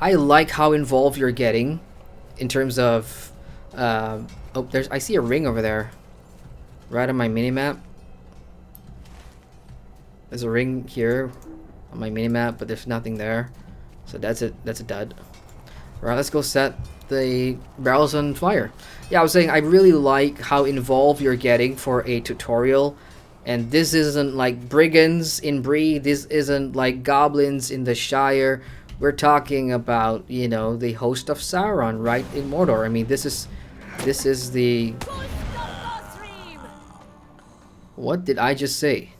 S1: like how involved you're getting in terms of I see a ring over there right on my minimap. There's a ring here on my minimap, but there's nothing there, so that's a dud. Alright, let's go set the barrels on fire. Yeah, I was saying I really like how involved you're getting for a tutorial. And this isn't like brigands in Bree. This isn't like goblins in the Shire. We're talking about, the host of Sauron, right, in Mordor. I mean, this is the... What did I just say?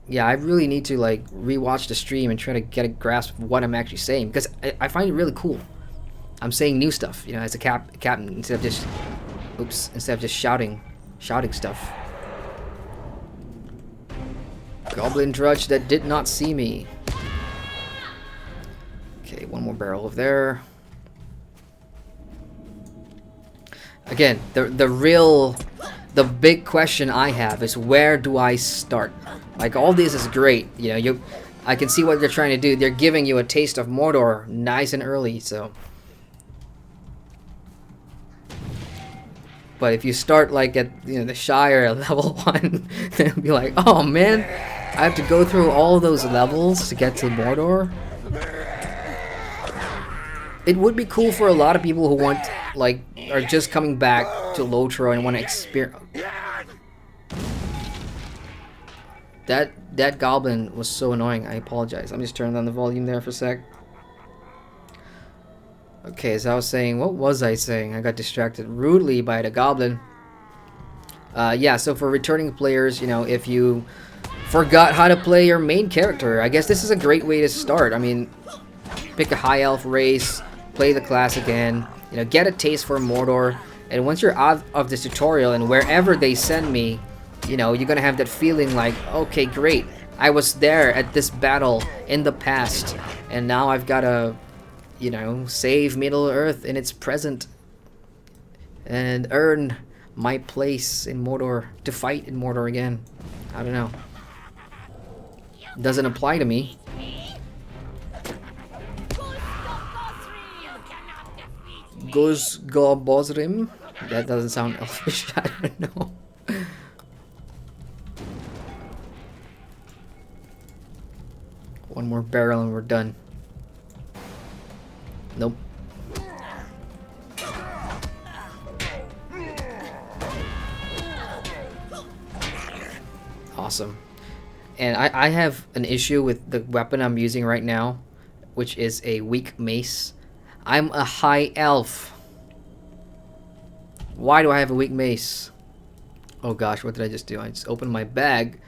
S1: Yeah, I really need to like rewatch the stream and try to get a grasp of what I'm actually saying, because I find it really cool. I'm saying new stuff, as a captain, instead of just shouting stuff. Goblin drudge that did not see me. Okay, one more barrel over there. Again, the big question I have is, where do I start? Like, all this is great, I can see what they're trying to do. They're giving you a taste of Mordor nice and early, so. But if you start like at the Shire at level 1, then it'll be like, oh man, I have to go through all those levels to get to Mordor. It would be cool for a lot of people who are just coming back to LOTRO and want to experience. That goblin was so annoying. I apologize. I'm just turning down the volume there for a sec. Okay, as I was saying, what was I saying? I got distracted rudely by the goblin. Yeah, so for returning players, if you forgot how to play your main character, I guess this is a great way to start. I mean, pick a high elf race, play the class again, get a taste for Mordor, and once you're out of this tutorial and wherever they send me, you're gonna have that feeling like, okay, great, I was there at this battle in the past, and now I've gotta save Middle Earth in its present and earn my place in Mordor to fight in Mordor again. I don't know. Doesn't apply to me. Goes go Bosrim. That doesn't sound elfish. I don't know. One more barrel and we're done. Nope. Awesome. And I have an issue with the weapon I'm using right now, which is a weak mace. I'm a high elf. Why do I have a weak mace? Oh gosh, what did I just do? I just opened my bag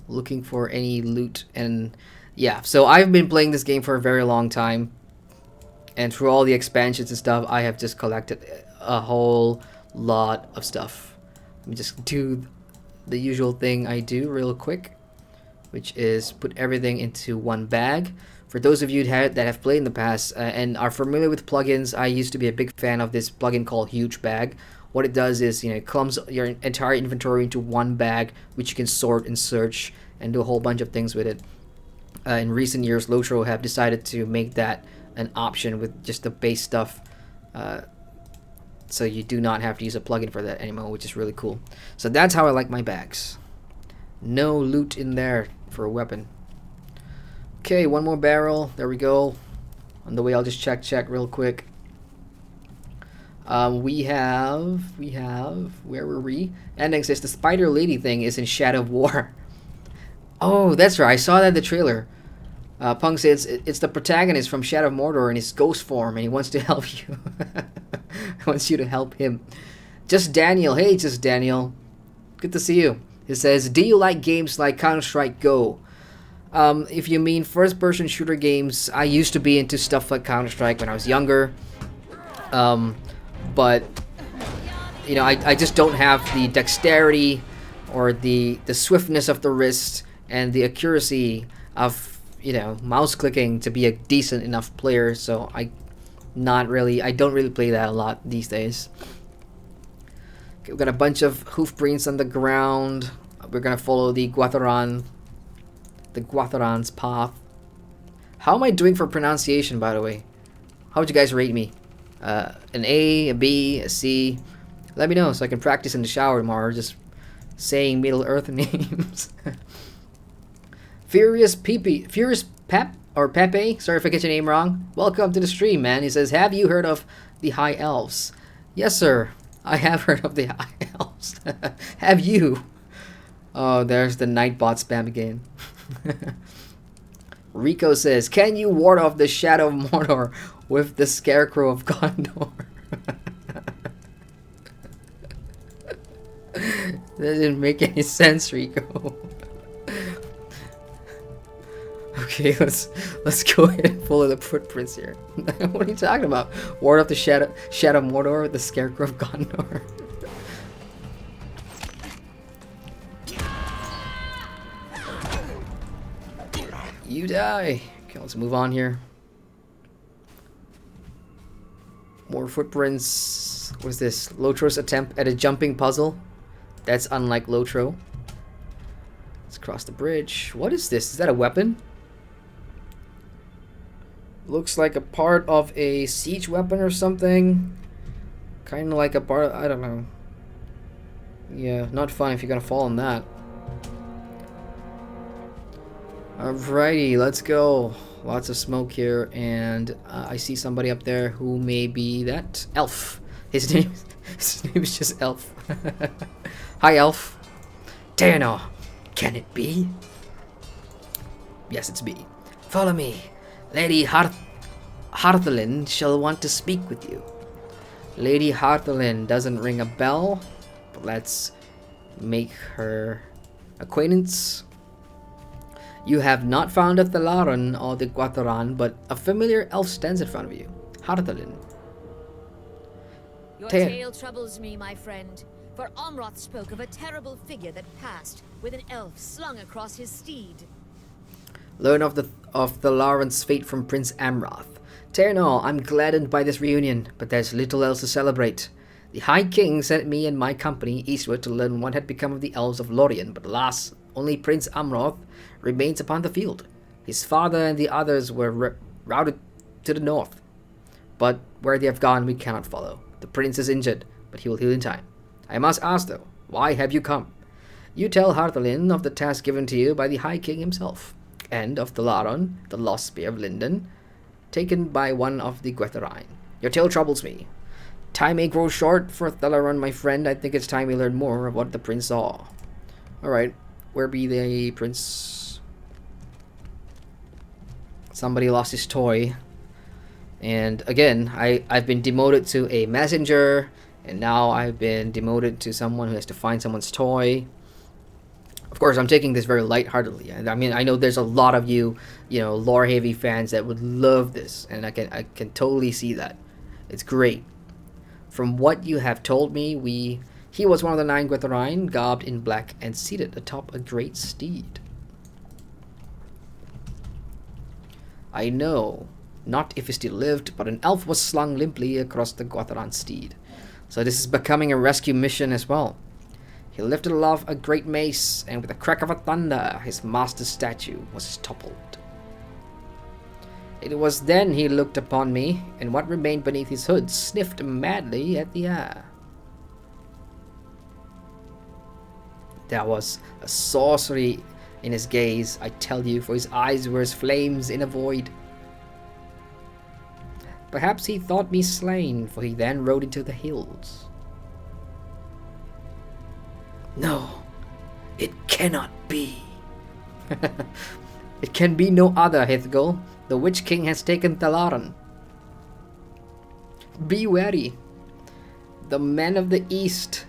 S1: looking for any loot, and yeah, so I've been playing this game for a very long time, and through all the expansions and stuff, I have just collected a whole lot of stuff. Let me just do the usual thing I do real quick, which is put everything into one bag. For those of you that have played in the past and are familiar with plugins, I used to be a big fan of this plugin called Huge Bag. What it does is, it clumps your entire inventory into one bag, which you can sort and search and do a whole bunch of things with it. In recent years, LOTRO have decided to make that an option with just the base stuff. So you do not have to use a plugin for that anymore, which is really cool. So that's how I like my bags. No loot in there for a weapon. Okay, one more barrel. There we go. On the way, I'll just check real quick. We have, where were we? Ending says the spider lady thing is in Shadow of War. Oh, that's right. I saw that in the trailer. Punk says it's the protagonist from Shadow of Mordor in his ghost form, and he wants to help you. He wants you to help him. Just Daniel. Hey, Just Daniel. Good to see you. He says, do you like games like Counter-Strike Go? If you mean first-person shooter games, I used to be into stuff like Counter-Strike when I was younger. But I just don't have the dexterity or the swiftness of the wrist and the accuracy of mouse clicking to be a decent enough player. So I don't really play that a lot these days. Okay, we've got a bunch of hoofprints on the ground. We're gonna follow the Guatharan's path. How am I doing for pronunciation, by the way? How would you guys rate me? An A, a B, a C? Let me know so I can practice in the shower tomorrow, just saying Middle Earth names. Furious Pep or Pepe, sorry if I get your name wrong. Welcome to the stream, man. He says, have you heard of the High Elves? Yes, sir. I have heard of the High Elves. Have you? Oh, there's the Nightbot spam again. Rico says, can you ward off the Shadow of Mordor with the Scarecrow of Gondor? That didn't make any sense, Rico. Okay, let's go ahead and follow the footprints here. What are you talking about? Ward off the Shadow of Mordor with the Scarecrow of Gondor. You die. Okay, let's move on here. More footprints. What's this? LOTRO's attempt at a jumping puzzle. That's unlike LOTRO. Let's cross the bridge. What is this? Is that a weapon? Looks like a part of a siege weapon or something. Kind of like a part of, I don't know. Yeah, not fun if you're gonna fall on that. Alrighty, let's go. Lots of smoke here, and I see somebody up there who may be that elf. His name is just Elf. Hi, Elf. Tano, can it be? Yes, it's B. Follow me. Lady Harthelin shall want to speak with you. Lady Harthelin doesn't ring a bell, but let's make her acquaintance. You have not found a Thalaran or the Guatharan, but a familiar elf stands in front of you. Harthelin.
S4: Your tale troubles me, my friend, for Omroth spoke of a terrible figure that passed with an elf slung across his steed.
S1: Learn of Thalaran's fate from Prince Amroth. Ternal, I'm gladdened by this reunion, but there's little else to celebrate. The High King sent me and my company eastward to learn what had become of the Elves of Lorien, but alas, only Prince Amroth remains upon the field. His father and the others were routed to the north, but where they have gone we cannot follow. The prince is injured, but he will heal in time. I must ask though, why have you come? You tell Harthelin of the task given to you by the High King himself, and of Thalaron, the lost spear of Linden, taken by one of the Gwytherein. Your tale troubles me. Time may grow short for Thalaron, my friend. I think it's time we learn more of what the prince saw. Alright, where be the prince? Somebody lost his toy. And again, I've been demoted to a messenger, and now I've been demoted to someone who has to find someone's toy. Of course, I'm taking this very lightheartedly. And I mean, I know there's a lot of you know, lore-heavy fans that would love this, and I can totally see that. It's great. From what you have told me, he was one of the 9 Gwytherein, garbed in black and seated atop a great steed. I know, not if he still lived, but an elf was slung limply across the Gwytherein steed. So this is becoming a rescue mission as well. He lifted aloft a great mace, and with a crack of a thunder, his master's statue was toppled. It was then he looked upon me, and what remained beneath his hood sniffed madly at the air. There was a sorcery in his gaze, I tell you, for his eyes were as flames in a void. Perhaps he thought me slain, for he then rode into the hills. No, it cannot be. It can be no other, Hithgul. The Witch King has taken Thalaron. Be wary. The men of the east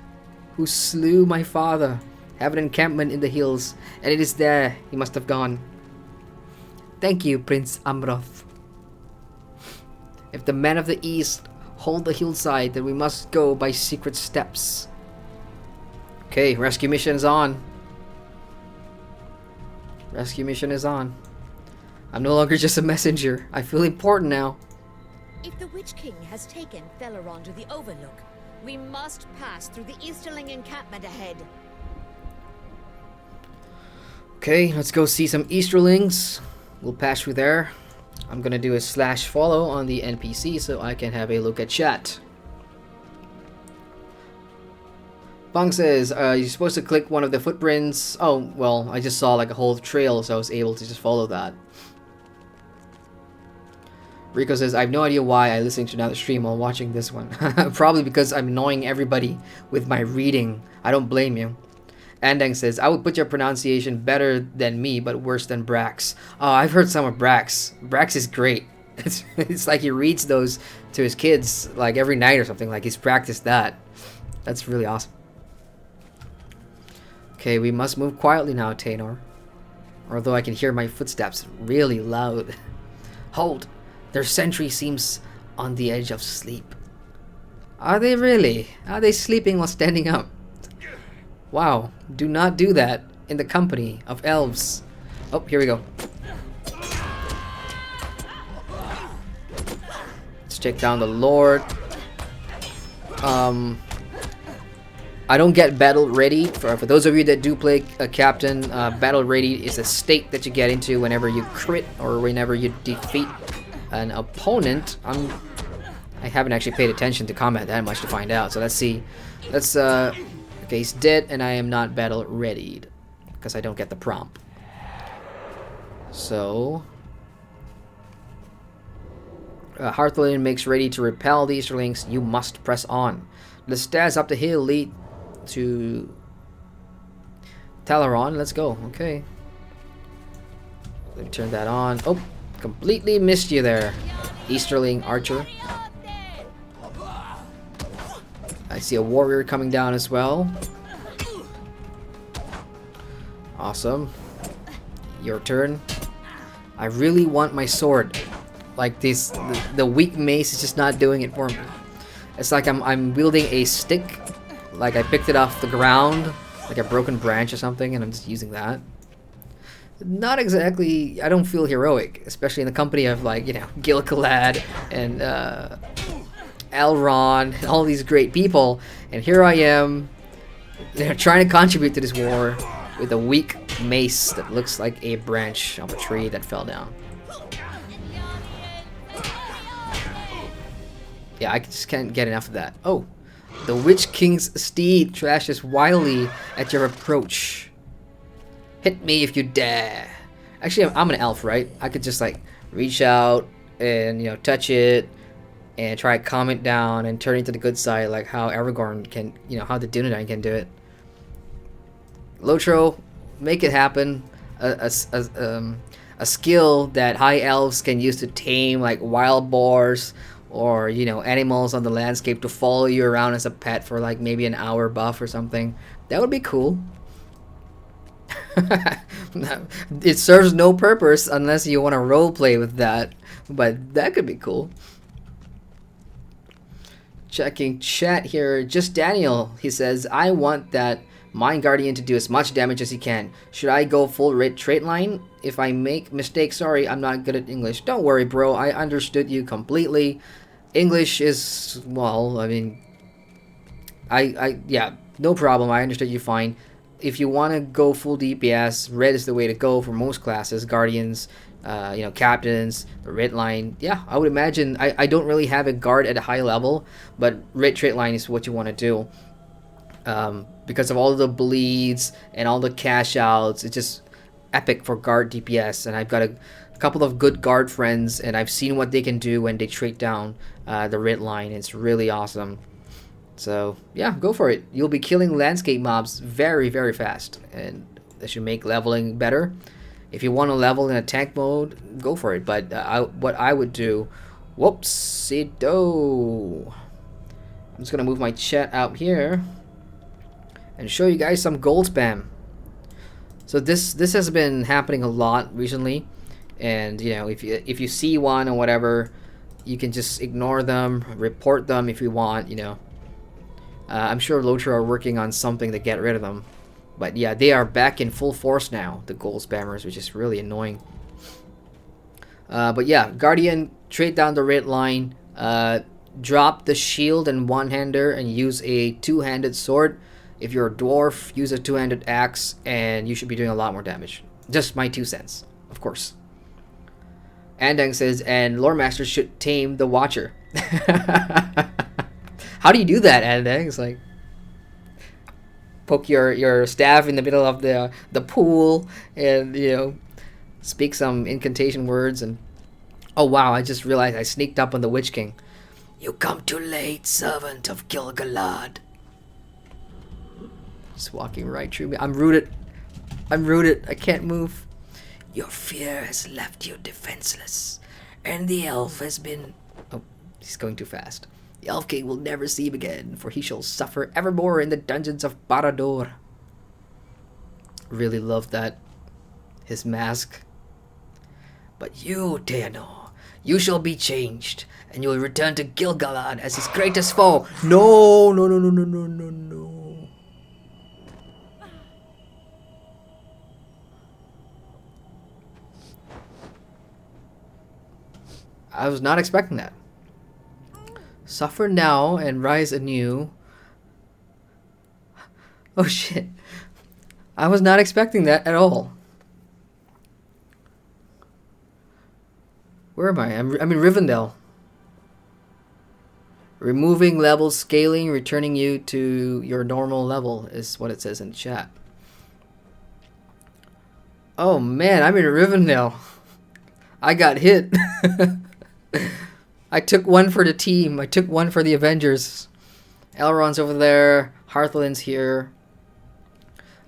S1: who slew my father have an encampment in the hills, and it is there he must have gone. Thank you, Prince Amroth. If the men of the east hold the hillside, then we must go by secret steps. Okay, rescue mission is on. Rescue mission is on. I'm no longer just a messenger. I feel important now.
S4: If the Witch King has taken Thalaron to the Overlook, we must pass through the Easterling encampment ahead.
S1: Okay, let's go see some Easterlings. We'll pass through there. I'm gonna do a /follow on the NPC so I can have a look at chat. Bong says, you're supposed to click one of the footprints. Oh, well, I just saw like a whole trail, so I was able to just follow that. Rico says, I have no idea why I listened to another stream while watching this one. Probably because I'm annoying everybody with my reading. I don't blame you. Andang says, I would put your pronunciation better than me, but worse than Brax. Oh, I've heard some of Brax. Brax is great. It's like he reads those to his kids like every night or something. Like he's practiced that. That's really awesome. Okay, we must move quietly now, Taynor. Although I can hear my footsteps really loud. Hold! Their sentry seems on the edge of sleep. Are they really? Are they sleeping while standing up? Wow, do not do that in the company of elves. Oh, here we go. Let's take down the Lord. I don't get battle ready. For those of you that do play a captain, battle ready is a state that you get into whenever you crit or whenever you defeat an opponent. I haven't actually paid attention to combat that much to find out. So let's see. Let's okay, he's dead, and I am not battle readied because I don't get the prompt. So Harthelin makes ready to repel the Easterlings. You must press on. The stairs up the hill lead to Thalaron. Let's go. Okay. Let me turn that on. Oh, completely missed you there, Easterling archer. I see a warrior coming down as well. Awesome. Your turn. I really want my sword. Like this, the weak mace is just not doing it for me. It's like I'm wielding a stick, like I picked it off the ground, like a broken branch or something, and I'm just using that. Not exactly. I don't feel heroic, especially in the company of, like, you know, Gil-galad and Elrond, and all these great people, and here I am, trying to contribute to this war with a weak mace that looks like a branch of a tree that fell down. Yeah, I just can't get enough of that. Oh, the Witch King's steed trashes wildly at your approach. Hit me if you dare. Actually, I'm an elf, right? I could just like reach out and, you know, touch it and try to calm it down and turn it to the good side, like how Aragorn can, you know, how the Dunedain can do it. LOTRO, make it happen. A skill that high elves can use to tame like wild boars or, you know, animals on the landscape to follow you around as a pet for like maybe an hour buff or something. That would be cool. It serves no purpose unless you want to roleplay with that, but that could be cool. Checking chat here, just Daniel, he says, I want that Mind Guardian to do as much damage as he can. Should I go full trait line? If I make mistakes, sorry, I'm not good at English. Don't worry, bro, I understood you completely. English is, well, I mean, yeah, no problem, I understood you fine. If you want to go full DPS, red is the way to go for most classes. Guardians, you know, captains, the red line. Yeah, I would imagine. I don't really have a guard at a high level, but red trait line is what you want to do. Because of all the bleeds and all the cash outs, it's just epic for guard DPS. And I've got a couple of good guard friends, and I've seen what they can do when they trait down the red line. It's really awesome. So yeah, go for it. You'll be killing landscape mobs very, very fast, and that should make leveling better. If you want to level in a tank mode, go for it. But what I would do, whoopsie-do. I'm just gonna move my chat out here and show you guys some gold spam. So this has been happening a lot recently, and you know, if you see one or whatever, you can just ignore them, report them if you want, you know. I'm sure LOTRO are working on something to get rid of them. But yeah, they are back in full force now, the gold spammers, which is really annoying. But yeah, Guardian, trade down the red line, drop the shield and one-hander and use a two-handed sword. If you're a dwarf, use a two-handed axe and you should be doing a lot more damage. Just my 2 cents, of course. Andang says, and Lore Master should tame the Watcher. How do you do that, Andang? It's like poke your staff in the middle of the pool and, you know, speak some incantation words and oh wow, I just realized I sneaked up on the Witch King. You come too late, servant of Gil-galad. Just walking right through me. I'm rooted. I can't move. Your fear has left you defenseless, and the elf has been... Oh, he's going too fast. The Elf King will never see him again, for he shall suffer evermore in the dungeons of Barad-dûr. Really love that. His mask. But you, Teanor, you shall be changed, and you will return to Gil-galad as his greatest foe. No, no, no, no, no, no, no, no. I was not expecting that. Suffer now and rise anew. Oh shit. I was not expecting that at all. Where am I? I'm in Rivendell. Removing level scaling, returning you to your normal level is what it says in chat. Oh man, I'm in Rivendell. I got hit. I took one for the team. I took one for the Avengers. Elrond's over there. Hearthlin's here.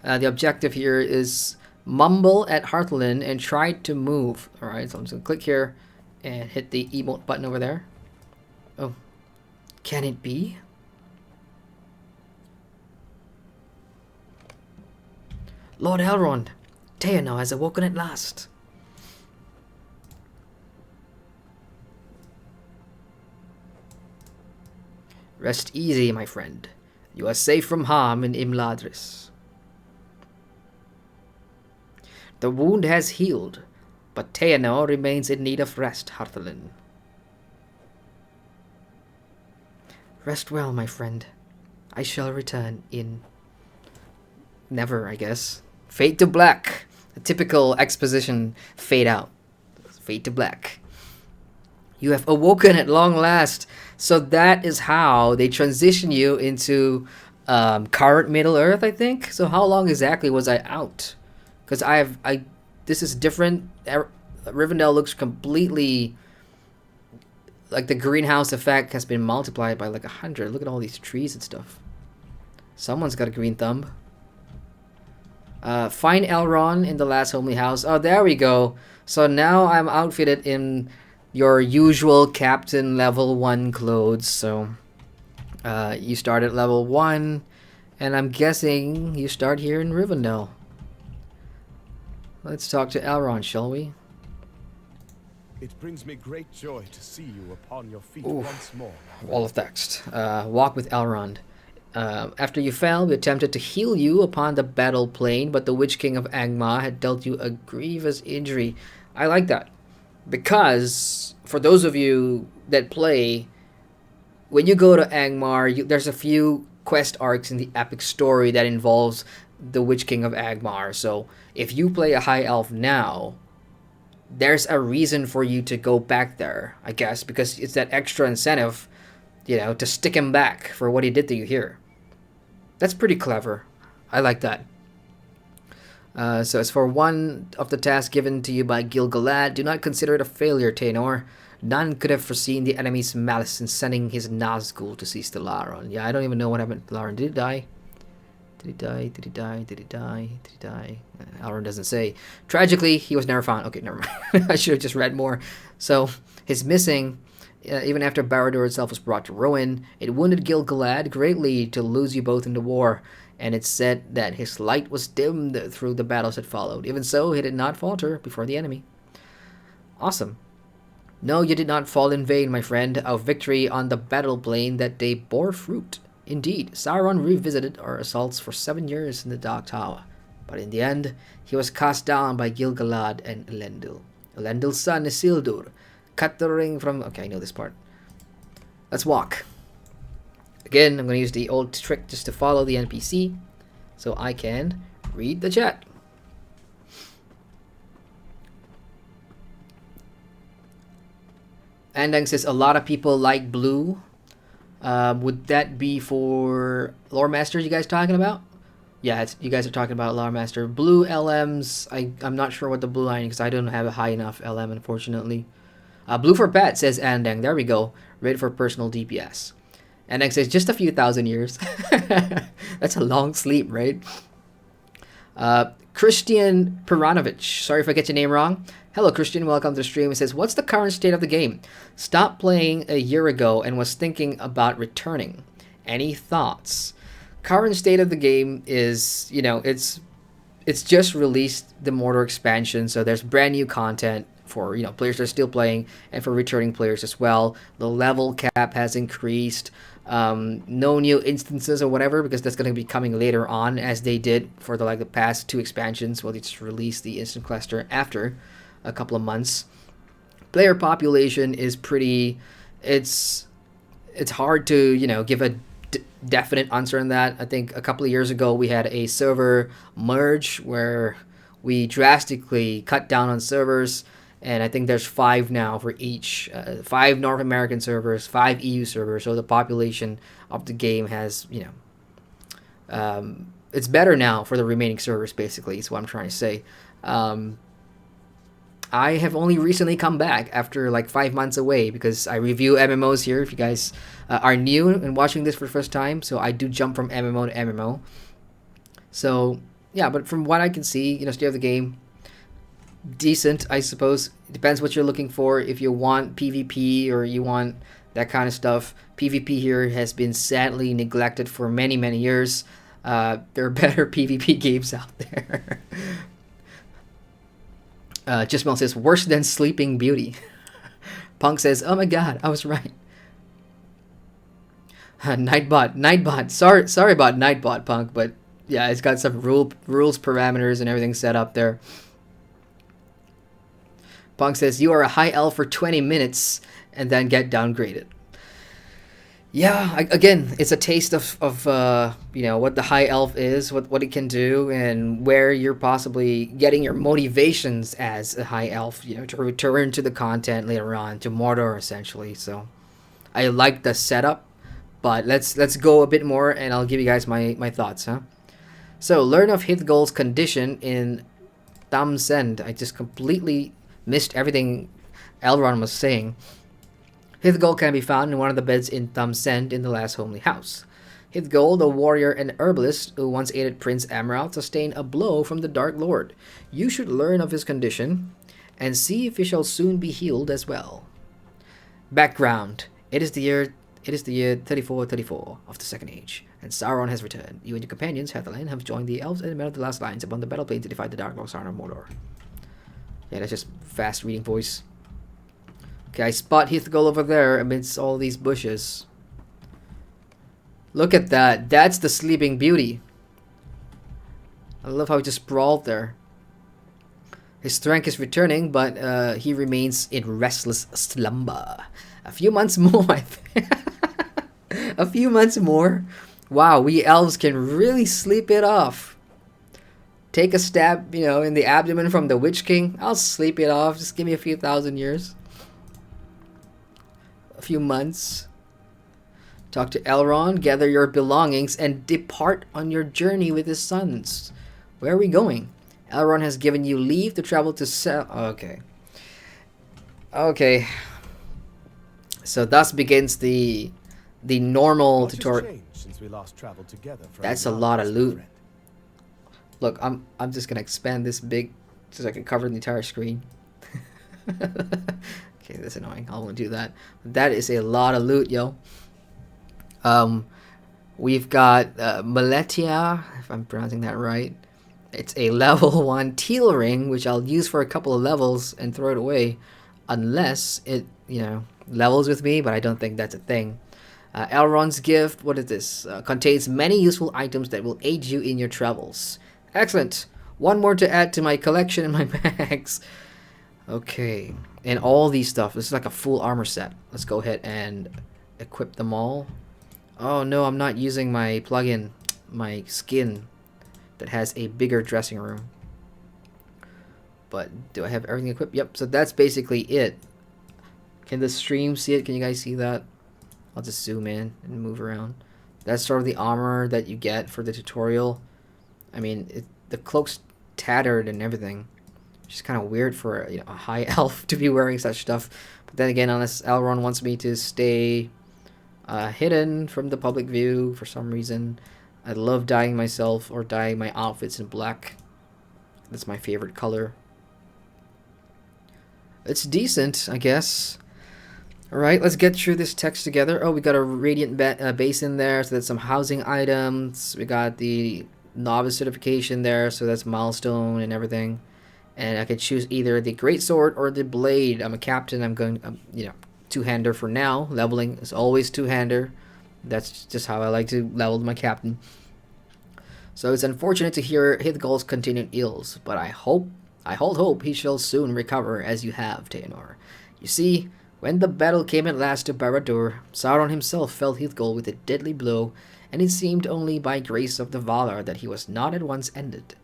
S1: The objective here is mumble at Hearthlin and try to move. Alright, so I'm just going to click here and hit the emote button over there. Oh. Can it be? Lord Elrond, Teanor has awoken at last. Rest easy, my friend. You are safe from harm in Imladris. The wound has healed, but Teanor remains in need of rest, Hearthlin. Rest well, my friend. I shall return in... never, I guess. Fade to black. A typical exposition fade out. Fade to black. You have awoken at long last. So that is how they transition you into current Middle Earth, I think. So how long exactly was I out? Because this is different. Rivendell looks completely like the greenhouse effect has been multiplied by like 100. Look at all these trees and stuff. Someone's got a green thumb. Find Elrond in the last homely house. Oh, there we go. So now I'm outfitted in your usual captain level 1 clothes. So you start at level 1, and I'm guessing you start here in Rivendell. Let's talk to Elrond, shall we?
S3: It brings me great joy to see you upon your feet
S1: Ooh.
S3: once more.
S1: Wall of text. Walk with Elrond. After you fell, we attempted to heal you upon the battle plane, but the Witch King of Angmar had dealt you a grievous injury. I like that. Because, for those of you that play, when you go to Angmar, there's a few quest arcs in the epic story that involves the Witch King of Angmar. So, if you play a High Elf now, there's a reason for you to go back there, I guess, because it's that extra incentive, you know, to stick him back for what he did to you here. That's pretty clever. I like that. So as for one of the tasks given to you by Gil-galad, do not consider it a failure, Taenor. None could have foreseen the enemy's malice in sending his Nazgul to seize the Laron. Yeah, I don't even know what happened to Laron. Did he die? Did he die? Did he die? Did he die? Did he die? Elrond doesn't say. Tragically, he was never found. Okay, never mind. I should have just read more. So, his missing, even after Barad-dûr itself was brought to ruin, it wounded Gil-galad greatly to lose you both in the war, and it's said that his light was dimmed through the battles that followed. Even so, he did not falter before the enemy. Awesome. No, you did not fall in vain, my friend. Our victory on the battle plane that day bore fruit. Indeed, Sauron revisited our assaults for 7 years in the Dark Tower, but in the end, he was cast down by Gil-galad and Elendil. Elendil's son, Isildur, cut the ring from... Okay, I know this part. Let's walk. Again, I'm going to use the old trick just to follow the NPC, so I can read the chat. Andang says, a lot of people like blue. Would that be for Lore Masters you guys talking about? Yeah, you guys are talking about Lore Master. Blue LMs, I'm not sure what the blue line is because I don't have a high enough LM, unfortunately. Blue for pet, says Andang. There we go. Ready for personal DPS. Andang says, just a few thousand years. That's a long sleep, right? Christian Piranovich. Sorry if I get your name wrong. Hello, Christian. Welcome to the stream. It says, what's the current state of the game? Stopped playing a year ago and was thinking about returning. Any thoughts? Current state of the game is, you know, it's just released the Mordor expansion, so there's brand new content for, you know, players that are still playing and for returning players as well. The level cap has increased. No new instances or whatever, because that's going to be coming later on, as they did for the past 2 expansions. Well, they just released the instant cluster after a couple of months. Player population is pretty... It's hard to, you know, give a definite answer on that. I think a couple of years ago we had a server merge where we drastically cut down on servers, and I think there's 5 now for each. 5 North American servers, 5 EU servers, so the population of the game has, you know... it's better now for the remaining servers, basically, is what I'm trying to say. I have only recently come back after like 5 months away, because I review MMOs here, if you guys are new and watching this for the first time. So I do jump from MMO to MMO. So yeah, but from what I can see, you know, state of the game, decent, I suppose. It depends what you're looking for. If you want PvP or you want that kind of stuff, PvP here has been sadly neglected for many, many years. There are better PvP games out there. Jismel says, worse than Sleeping Beauty. Punk says, oh my god, I was right. Nightbot. Sorry about Nightbot, Punk, but yeah, it's got some rules, parameters, and everything set up there. Punk says, you are a high elf for 20 minutes and then get downgraded. Yeah, again, it's a taste of you know, what the High Elf is, what it can do, and where you're possibly getting your motivations as a High Elf, you know, to return to the content later on, to Mordor, essentially. So, I like the setup, but let's go a bit more, and I'll give you guys my thoughts, huh? So, learn of Hithgol's condition in Thamsend. I just completely missed everything Elrond was saying. Hithgol can be found in one of the beds in Thamsend in the last homely house. Hithgol, the warrior and herbalist who once aided Prince Amrath, sustained a blow from the Dark Lord. You should learn of his condition and see if he shall soon be healed as well. Background: It is the year 3434 of the Second Age, and Sauron has returned. You and your companions, Hathalan, have joined the Elves and met the last lines upon the battle plane to defy the Dark Lord Sauron of Mordor. Yeah, that's just fast reading voice. Okay, I spot Hithgol over there amidst all these bushes. Look at that. That's the Sleeping Beauty. I love how he just sprawled there. His strength is returning, but he remains in restless slumber. A few months more, I think. A few months more. Wow, we elves can really sleep it off. Take a stab, you know, in the abdomen from the Witch King. I'll sleep it off. Just give me a few thousand years. A few months. Talk to Elrond, gather your belongings, and depart on your journey with his sons. Where are we going? Elrond has given you leave to travel to Okay. Okay. So thus begins the normal tutorial.
S3: Since we last traveled together from
S1: That's a lot of loot. Look, I'm just gonna expand this big so I can cover the entire screen. Okay, that's annoying. I won't do that. That is a lot of loot, yo. We've got Maletia, if I'm pronouncing that right. It's a level 1 teal ring, which I'll use for a couple of levels and throw it away, unless it, you know, levels with me. But I don't think that's a thing. Elrond's gift. What is this? Contains many useful items that will aid you in your travels. Excellent. One more to add to my collection in my bags. Okay, and all these stuff. This is like a full armor set. Let's go ahead and equip them all. Oh no, I'm not using my plugin, my skin that has a bigger dressing room. But do I have everything equipped? Yep, so that's basically it. Can the stream see it? Can you guys see that? I'll just zoom in and move around. That's sort of the armor that you get for the tutorial. I mean, the cloak's tattered and everything. Which is kind of weird for, you know, a high elf to be wearing such stuff. But then again, unless Elrond wants me to stay hidden from the public view for some reason. I love dyeing myself or dyeing my outfits in black. That's my favorite color. It's decent, I guess. Alright, let's get through this text together. Oh, we got a radiant base in there, so that's some housing items. We got the novice certification there, so that's milestone and everything. And I could choose either the greatsword or the blade. I'm a captain. I'm going, you know, two-hander for now. Leveling is always two-hander. That's just how I like to level my captain. So it's unfortunate to hear Hithgol's continued ills, but I hold hope he shall soon recover, as you have, Taenor. You see, when the battle came at last to Barad-dûr, Sauron himself felled Hithgol with a deadly blow, and it seemed only by grace of the Valar that he was not at once ended.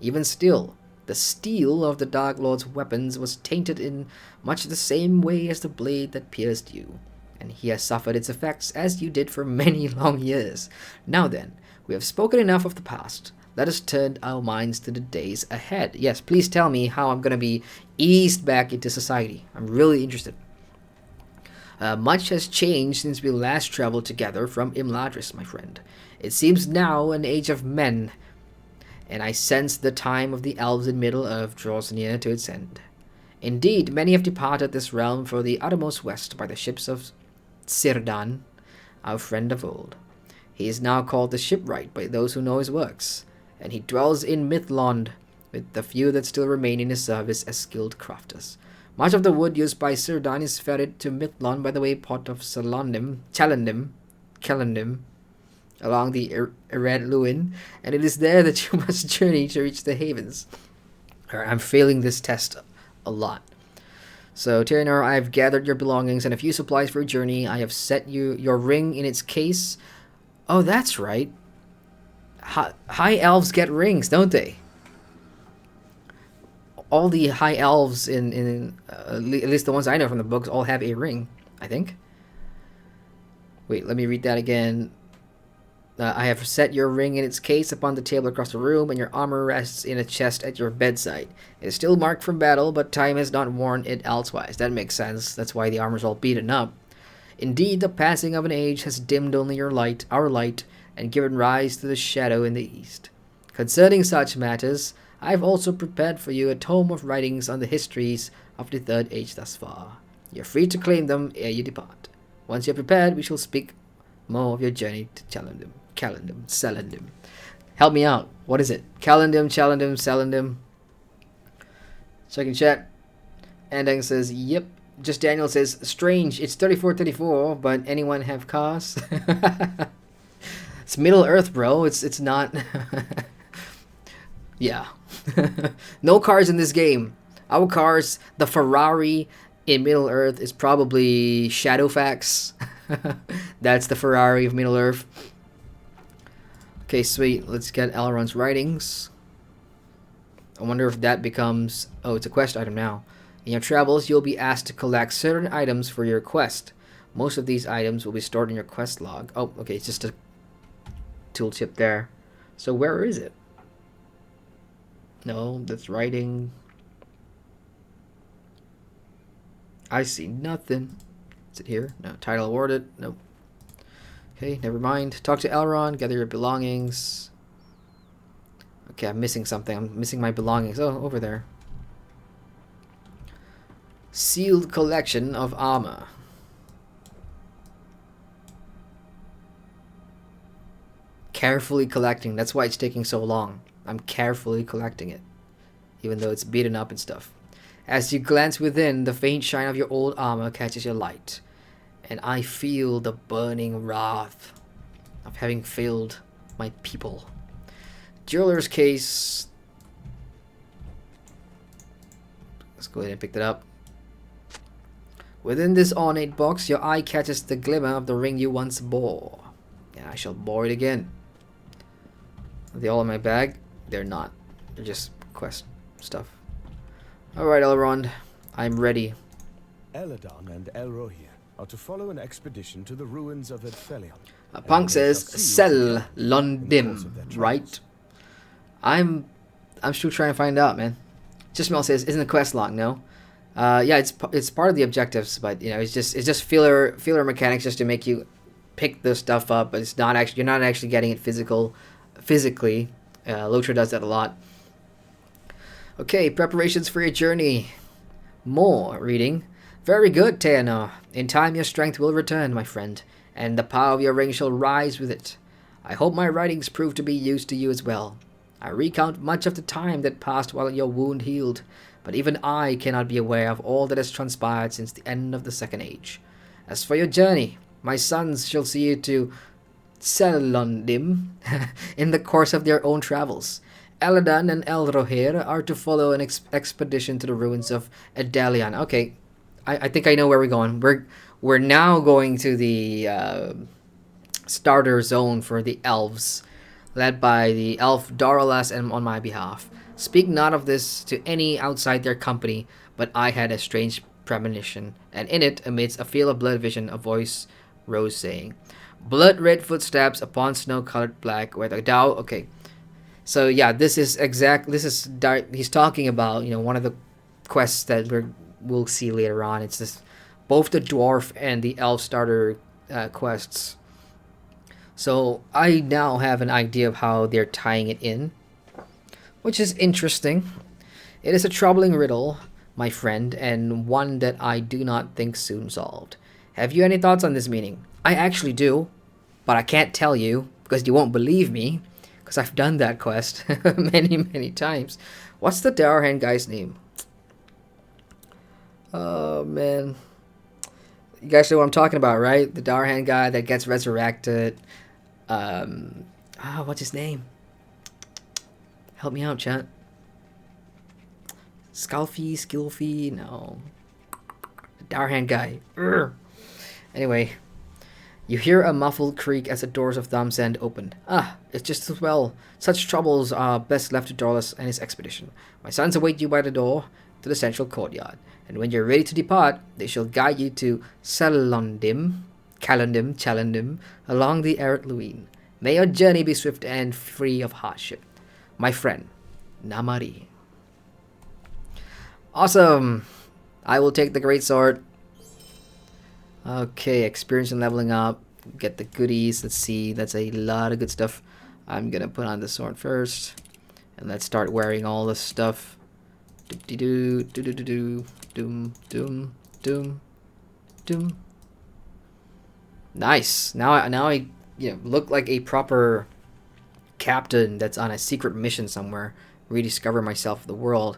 S1: Even still, the steel of the Dark Lord's weapons was tainted in much the same way as the blade that pierced you, and he has suffered its effects as you did for many long years. Now then, we have spoken enough of the past. Let us turn our minds to the days ahead. Yes, please tell me how I'm going to be eased back into society. I'm really interested. Much has changed since we last traveled together from Imladris, my friend. It seems now an age of men, and I sense the time of the elves in Middle-earth draws near to its end. Indeed, many have departed this realm for the uttermost west by the ships of Círdan, our friend of old. He is now called the Shipwright by those who know his works, and he dwells in Mithlond, with the few that still remain in his service as skilled crafters. Much of the wood used by Círdan is ferried to Mithlond by the wayport of Chalandim, along the Ered Luin, and it is there that you must journey to reach the havens. I'm failing this test a lot. So, Terranor, I have gathered your belongings and a few supplies for your journey. I have set your ring in its case. Oh, that's right. High elves get rings, don't they? All the high elves at least the ones I know from the books, all have a ring, I think. Wait, let me read that again. I have set your ring in its case upon the table across the room, and your armor rests in a chest at your bedside. It is still marked from battle, but time has not worn it elsewise. That makes sense. That's why the armor's all beaten up. Indeed, the passing of an age has dimmed only our light, and given rise to the shadow in the east. Concerning such matters, I have also prepared for you a tome of writings on the histories of the Third Age thus far. You are free to claim them ere you depart. Once you are prepared, we shall speak more of your journey to Celendum. Help me out. What is it? Celendum. Checking chat. Andang says, yep. Just Daniel says, strange. It's 3434, but anyone have cars? It's Middle Earth, bro. It's not. Yeah. No cars in this game. Our cars, the Ferrari in Middle Earth is probably Shadowfax. That's the Ferrari of Middle Earth. Okay, sweet. Let's get Elrond's writings. I wonder if that becomes... Oh, it's a quest item now. In your travels, you'll be asked to collect certain items for your quest. Most of these items will be stored in your quest log. Oh, okay, it's just a tooltip there. So where is it? No, that's writing. I see nothing. Is it here? No. Title awarded? Nope. Okay, never mind. Talk to Elrond. Gather your belongings. Okay, I'm missing something. I'm missing my belongings. Oh, over there. Sealed collection of armor. Carefully collecting. That's why it's taking so long. I'm carefully collecting it, even though it's beaten up and stuff. As you glance within, the faint shine of your old armor catches your light, and I feel the burning wrath of having failed my people. Jeweler's case. Let's go ahead and pick that up. Within this ornate box, your eye catches the glimmer of the ring you once bore, and I shall bore it again. Are they all in my bag? They're not. They're just quest stuff. Alright, Elrond. I'm ready.
S3: Eladon and Elrohir are to follow an expedition to the ruins of Edfelion.
S1: Punk says, Sell Londim, right? I'm still trying to find out, man. Just says, isn't a quest log, no? Yeah, it's part of the objectives, but you know, it's just filler mechanics just to make you pick the stuff up, but it's not actually, you're not actually getting it physically. LOTRO does that a lot. Okay, preparations for your journey. More reading. Very good, Terranor. In time your strength will return, my friend, and the power of your ring shall rise with it. I hope my writings prove to be used to you as well. I recount much of the time that passed while your wound healed, but even I cannot be aware of all that has transpired since the end of the Second Age. As for your journey, my sons shall see you to Celondim in the course of their own travels. Eladon and Elrohir are to follow an expedition to the ruins of Edalion. Okay, I think I know where we're going. We're now going to the starter zone for the elves, led by the elf Dorolas and on my behalf. Speak not of this to any outside their company, but I had a strange premonition, and in it, amidst a field of blood vision, a voice rose saying, blood-red footsteps upon snow-colored black, where the Tao... Okay, so yeah, he's talking about, you know, one of the quests that we'll see later on. It's this, both the dwarf and the elf starter quests. So I now have an idea of how they're tying it in, which is interesting. It is a troubling riddle, my friend, and one that I do not think soon solved. Have you any thoughts on this meaning? I actually do, but I can't tell you because you won't believe me, because I've done that quest many times. What's the Darhan guy's name? Oh man, you guys know what I'm talking about, right? The Darhan guy that gets resurrected. What's his name? Help me out, chat. Skilfy? No. The Darhan guy. Urgh. Anyway, you hear a muffled creak as the doors of Thumb's End open. Ah, it's just as well. Such troubles are best left to Dorlus and his expedition. My sons await you by the door to the central courtyard, and when you're ready to depart, they shall guide you to Chalandim, along the Eret Luin. May your journey be swift and free of hardship. My friend, Namari. Awesome! I will take the great sword. Okay, experience and leveling up. Get the goodies. Let's see. That's a lot of good stuff. I'm gonna put on the sword first. And let's start wearing all this stuff. Doom, doom, doom, doom, doom. Nice. Now I look like a proper captain that's on a secret mission somewhere. Rediscover myself of the world.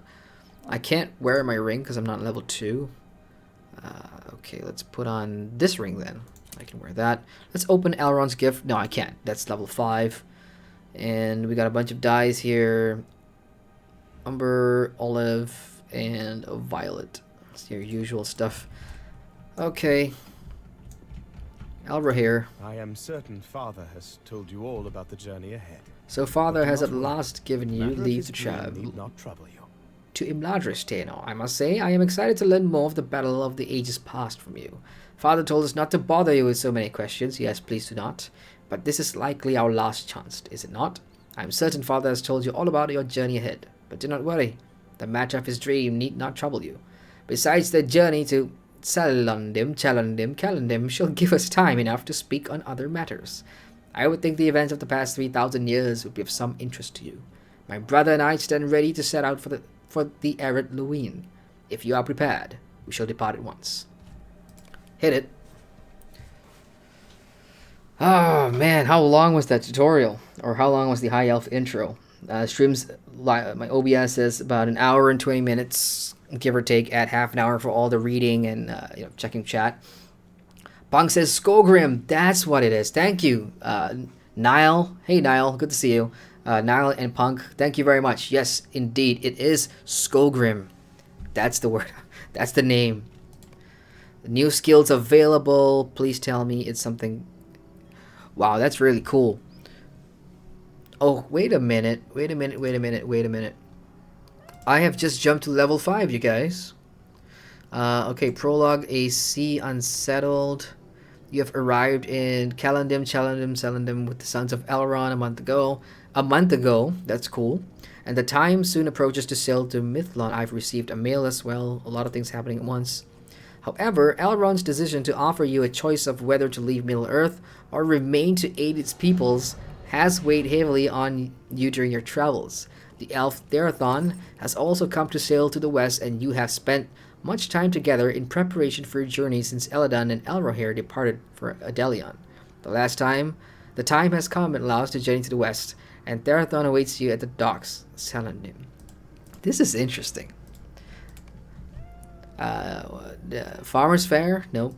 S1: I can't wear my ring because I'm not level 2. Okay, let's put on this ring then. I can wear that. Let's open Elrond's gift. No, I can't. That's level 5. And we got a bunch of dyes here. Umber, olive, and a violet. It's your usual stuff. Okay. Elra here.
S3: I am certain Father has told you all about the journey ahead.
S1: So Father
S3: But do
S1: has
S3: not
S1: at
S3: worry.
S1: last given you
S3: Matter of
S1: leave
S3: his
S1: to
S3: dream
S1: travel
S3: need not trouble you.
S1: to Imladris, Tenor. I must say, I am excited to learn more of the battle of the ages past from you. Father told us not to bother you with so many questions. Yes, please do not. But this is likely our last chance, is it not? I am certain Father has told you all about your journey ahead. But do not worry. The matter of his dream need not trouble you. Besides, the journey to Chalandim shall give us time enough to speak on other matters. I would think the events of the past 3,000 years would be of some interest to you. My brother and I stand ready to set out for the Eret Luin. If you are prepared, we shall depart at once. Hit it. Oh man, how long was that tutorial? Or how long was the High Elf intro? My OBS says about an hour and 20 minutes, give or take, at half an hour for all the reading and checking chat. Punk says Skogrim, that's what it is. Thank you, Niall. Hey Niall, good to see you. Niall and Punk, thank you very much. Yes, indeed, it is Skogrim. That's the word. That's the name. New skills available. Please tell me it's something. Wow, that's really cool. Oh, wait a minute. I have just jumped to level 5, you guys. Okay, prologue, AC unsettled. You have arrived in Chalandim with the sons of Elrond a month ago. That's cool. And the time soon approaches to sail to Mithlon. I've received a mail as well. A lot of things happening at once. However, Elrond's decision to offer you a choice of whether to leave Middle-earth or remain to aid its peoples has weighed heavily on you during your travels. The elf Therathon has also come to sail to the west, and you have spent much time together in preparation for your journey since Elladan and Elrohir departed for Adelion. The time has come at last to journey to the west, and Therathon awaits you at the docks, Salandim. This is interesting. Farmer's Fair? Nope.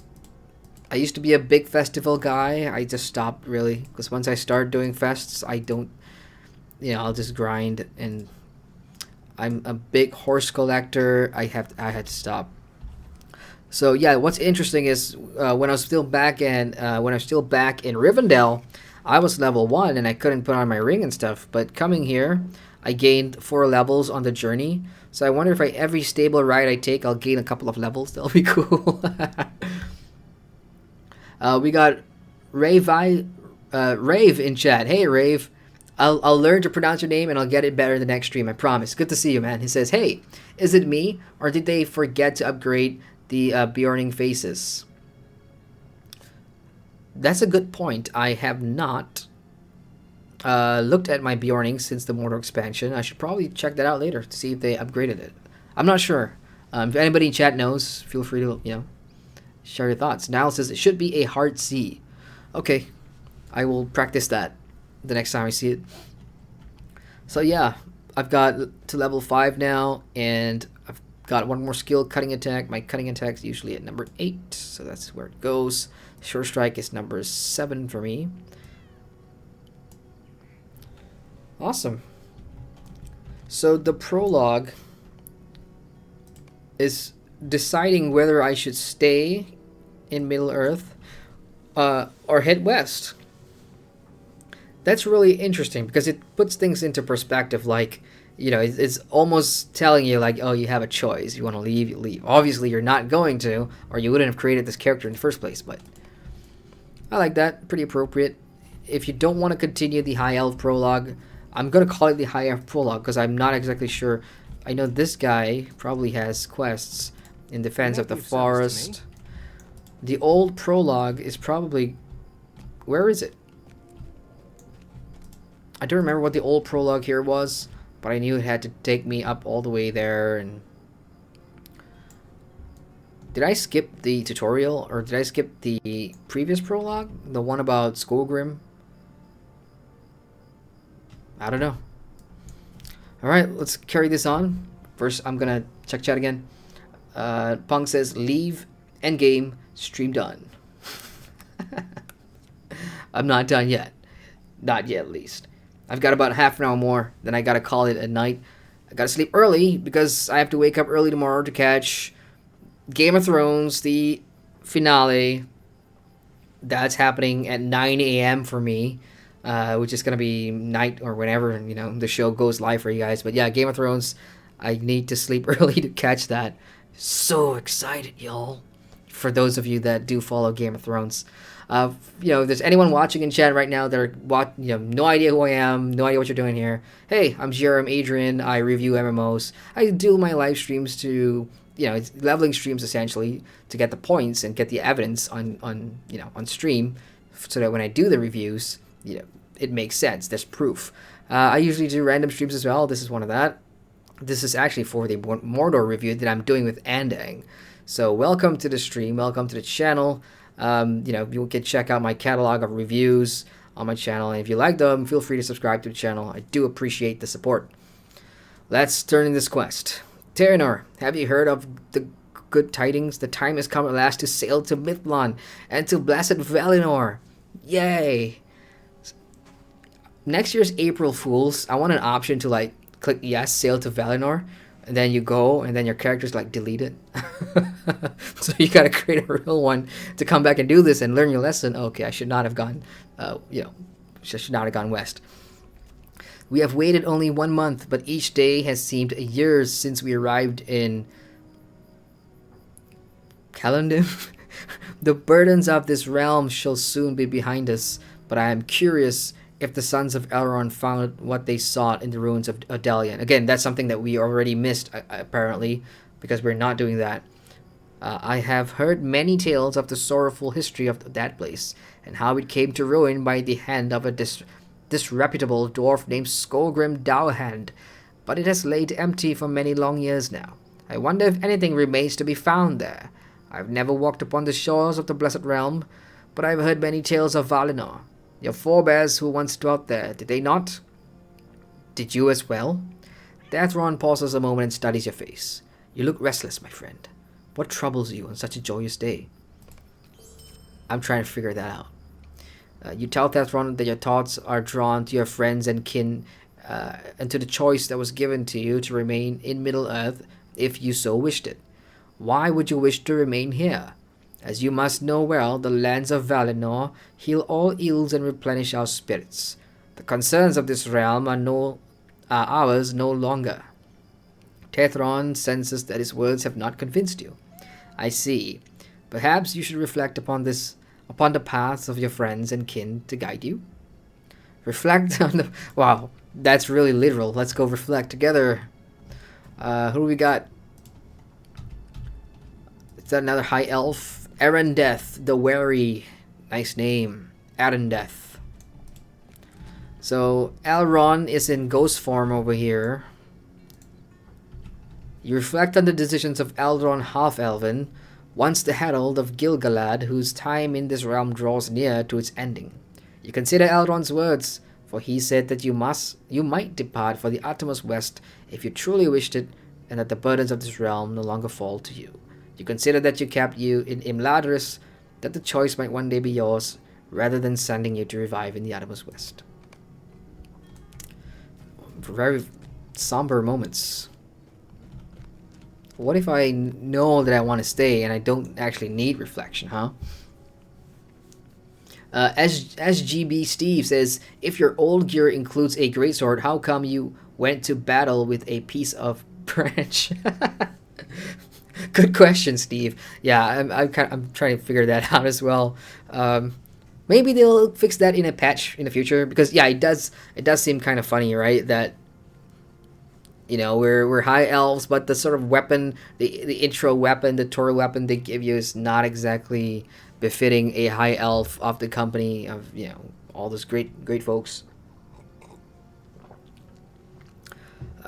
S1: I used to be a big festival guy. I just stopped, really, because once I start doing fests, I don't, I'll just grind, and I'm a big horse collector. I had to stop. So yeah, what's interesting is when I was still back in Rivendell, I was level 1 and I couldn't put on my ring and stuff. But coming here, I gained 4 levels on the journey. So I wonder if every stable ride I take, I'll gain a couple of levels. That'll be cool. We got Rave in chat. Hey Rave, I'll learn to pronounce your name and I'll get it better the next stream. I promise. Good to see you, man. He says, hey, is it me or did they forget to upgrade the Bjorning faces? That's a good point. I have not looked at my Bjorning since the Mordor expansion. I should probably check that out later to see if they upgraded it. I'm not sure. If anybody in chat knows, feel free to share your thoughts. Niall says it should be a hard C. Okay, I will practice that the next time I see it. So yeah, I've got to level 5 now, and I've got one more skill, cutting attack. My cutting attack is usually at number 8, so that's where it goes. Sure strike is number 7 for me. Awesome. So the prologue is deciding whether I should stay in Middle Earth or head west. That's really interesting because it puts things into perspective. Like, you know, it's almost telling you like, oh, you have a choice. You want to leave, you leave. Obviously, you're not going to, or you wouldn't have created this character in the first place. But I like that. Pretty appropriate. If you don't want to continue the High Elf Prologue, I'm going to call it the High Elf Prologue because I'm not exactly sure. I know this guy probably has quests in defense of the forest. The old prologue is probably... Where is it? I don't remember what the old prologue here was, but I knew it had to take me up all the way there. And did I skip the tutorial, or did I skip the previous prologue? The one about Skogrim? I don't know. Alright, let's carry this on. First, I'm gonna check chat again. Punk says, leave, endgame, stream done. I'm not done yet. Not yet, at least. I've got about half an hour more, then I gotta call it at night. I gotta sleep early, because I have to wake up early tomorrow to catch Game of Thrones, the finale. That's happening at 9 a.m. for me, which is gonna be night or whenever, you know, the show goes live for you guys. But yeah, Game of Thrones, I need to sleep early to catch that. So excited, y'all. For those of you that do follow Game of Thrones. You know, if there's anyone watching in chat right now that are no idea who I am, no idea what you're doing here. Hey, I'm Adrian. I review MMOs. I do my live streams to, you know, it's leveling streams essentially to get the points and get the evidence on stream, so that when I do the reviews, you know, it makes sense. There's proof. I usually do random streams as well. This is one of that. This is actually for the Mordor review that I'm doing with Andang. So welcome to the stream. Welcome to the channel. You know, you can check out my catalog of reviews on my channel, and if you like them, feel free to subscribe to the channel. I do appreciate the support. Let's turn in this quest. Terranor, have you heard of the good tidings? The time has come at last to sail to Mithlon and to blessed Valinor. Yay! Next year's April Fools, I want an option to like click yes, sail to Valinor, and then you go, and then your character's like deleted. So you gotta create a real one to come back and do this and learn your lesson. Okay, I should not have gone, I should not have gone west. We have waited only 1 month, but each day has seemed years since we arrived in Calendim. The burdens of this realm shall soon be behind us, but I am curious if the sons of Elrond found what they sought in the ruins of Adelian. Again, that's something that we already missed, apparently, because we're not doing that. I have heard many tales of the sorrowful history of that place, and how it came to ruin by the hand of a disreputable dwarf named Skogrim Dowhand, but it has laid empty for many long years now. I wonder if anything remains to be found there. I've never walked upon the shores of the Blessed Realm, but I've heard many tales of Valinor. Your forebears who once dwelt there, did they not? Did you as well? Elrond pauses a moment and studies your face. You look restless, my friend. What troubles you on such a joyous day? I'm trying to figure that out. You tell Elrond that your thoughts are drawn to your friends and kin, and to the choice that was given to you to remain in Middle-earth if you so wished it. Why would you wish to remain here? As you must know well, the lands of Valinor heal all ills and replenish our spirits. The concerns of this realm are ours no longer. Elrond senses that his words have not convinced you. I see. Perhaps you should reflect upon the paths of your friends and kin to guide you. Reflect on the... Wow, that's really literal. Let's go reflect together. Who do we got? Is that another high elf? Arendeth the Wary. Nice name. Arendeth. So, Elrond is in ghost form over here. You reflect on the decisions of Elrond Half-Elven, once the herald of Gil-galad, whose time in this realm draws near to its ending. You consider Elrond's words, for he said that you might depart for the uttermost west if you truly wished it, and that the burdens of this realm no longer fall to you. You consider that you kept you in Imladris, that the choice might one day be yours, rather than sending you to revive in the uttermost west. Very somber moments. What if I know that I want to stay and I don't actually need reflection, huh? SGB Steve says, if your old gear includes a greatsword, how come you went to battle with a piece of branch? Good question, Steve. Yeah, I'm trying to figure that out as well. Maybe they'll fix that in a patch in the future, because yeah, it does seem kind of funny, right? That we're high elves, but the sort of weapon, the intro weapon, the tutorial weapon they give you is not exactly befitting a high elf of the company of all those great folks.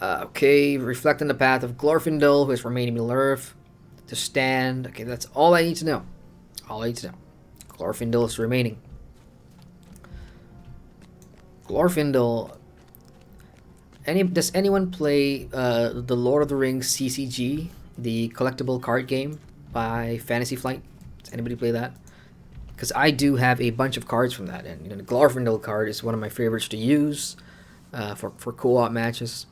S1: Okay, reflect on the path of Glorfindel, who has remained in Middle-earth, to stand. Okay, that's all I need to know. Glorfindel is remaining. Glorfindel. Does anyone play the Lord of the Rings CCG, the collectible card game by Fantasy Flight? Does anybody play that? Because I do have a bunch of cards from that, and the Glorfindel card is one of my favorites to use for co-op matches.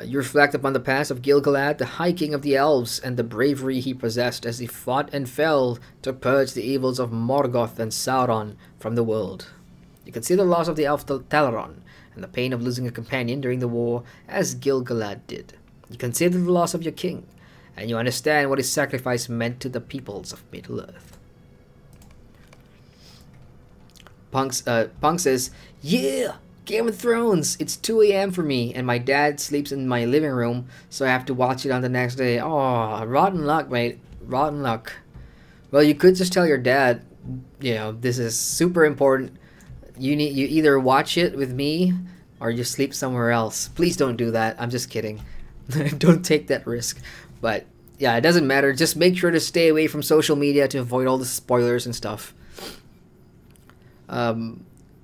S1: You reflect upon the past of Gil-galad, the High King of the Elves, and the bravery he possessed as he fought and fell to purge the evils of Morgoth and Sauron from the world. You consider the loss of the elf Teleron and the pain of losing a companion during the war as Gil-galad did. You consider the loss of your king, and you understand what his sacrifice meant to the peoples of Middle-earth. Punk says, yeah! Game of Thrones! It's 2 a.m. for me, and my dad sleeps in my living room, so I have to watch it on the next day. Oh, rotten luck, mate. Rotten luck. Well, you could just tell your dad, this is super important. You either watch it with me, or you sleep somewhere else. Please don't do that. I'm just kidding. Don't take that risk. But, yeah, it doesn't matter. Just make sure to stay away from social media to avoid all the spoilers and stuff.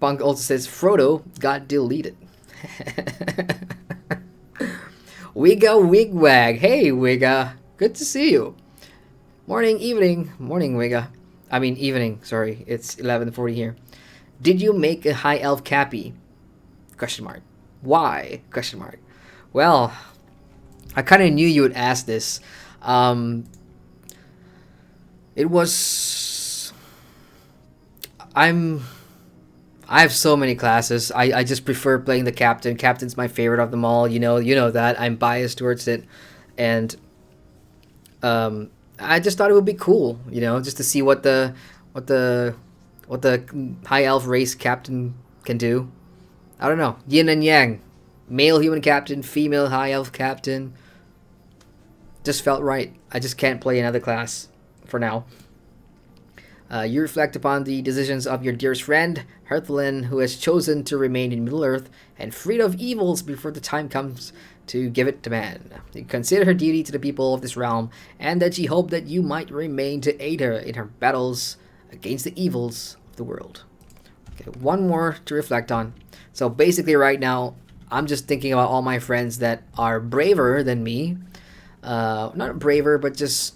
S1: Punk also says Frodo got deleted. Wigga Wigwag. Hey, Wigga. Good to see you. Morning, Wigga. I mean, evening. Sorry. It's 11:40 here. Did you make a high elf cappy? Question mark. Why? Question mark. Well, I kind of knew you would ask this. It was... I have so many classes. I just prefer playing the captain. Captain's my favorite of them all. You know that. I'm biased towards it. And I just thought it would be cool, just to see what the high elf race captain can do. I don't know. Yin and yang. Male human captain, female high elf captain. Just felt right. I just can't play another class for now. You reflect upon the decisions of your dearest friend, Herthlin, who has chosen to remain in Middle-earth and freed of evils before the time comes to give it to man. You consider her duty to the people of this realm, and that you hope that you might remain to aid her in her battles against the evils of the world. Okay, one more to reflect on. So basically right now, I'm just thinking about all my friends that are braver than me. Not braver, but just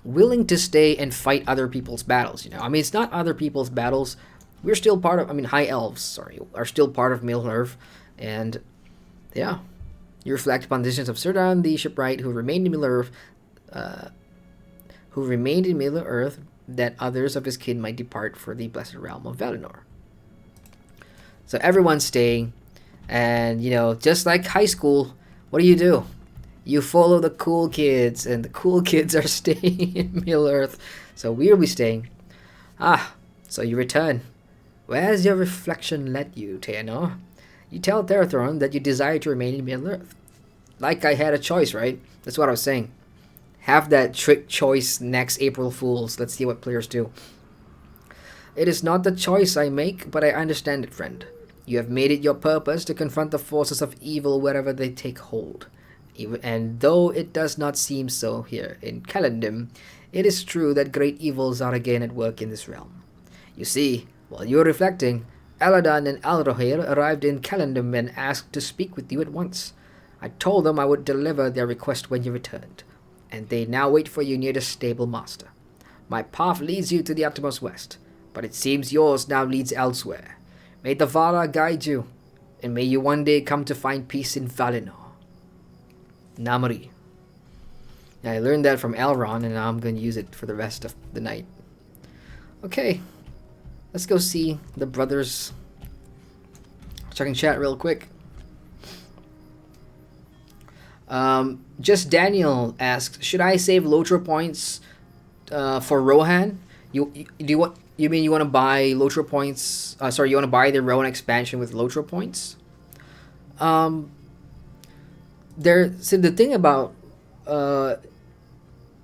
S1: willing to stay and fight other people's battles, I mean, it's not other people's battles. We're still part of, high elves, are still part of Middle-earth. And, yeah. You reflect upon the decisions of Sirdan, the shipwright, who remained in Middle-earth, that others of his kin might depart for the blessed realm of Valinor. So everyone's staying. And, just like high school, what do? You follow the cool kids, and the cool kids are staying in Middle-earth. So we'll be staying. So you return. Where's your reflection led you, Teanor? You tell Terathron that you desire to remain in Middle-earth. Like I had a choice, right? That's what I was saying. Have that trick choice next April Fools. Let's see what players do. It is not the choice I make, but I understand it, friend. You have made it your purpose to confront the forces of evil wherever they take hold. And though it does not seem so here in Calendim, it is true that great evils are again at work in this realm. You see, while you were reflecting, Aladan and Alrohir arrived in Calendim and asked to speak with you at once. I told them I would deliver their request when you returned, and they now wait for you near the stable master. My path leads you to the uttermost west, but it seems yours now leads elsewhere. May the Vara guide you, and may you one day come to find peace in Valinor. Namari. Yeah, I learned that from Elrond, and now I'm going to use it for the rest of the night. Okay, let's go see the brothers. Checking chat real quick. Just Daniel asks, should I save LOTRO points for Rohan? You want to buy LOTRO points? You want to buy the Rohan expansion with LOTRO points? So the thing about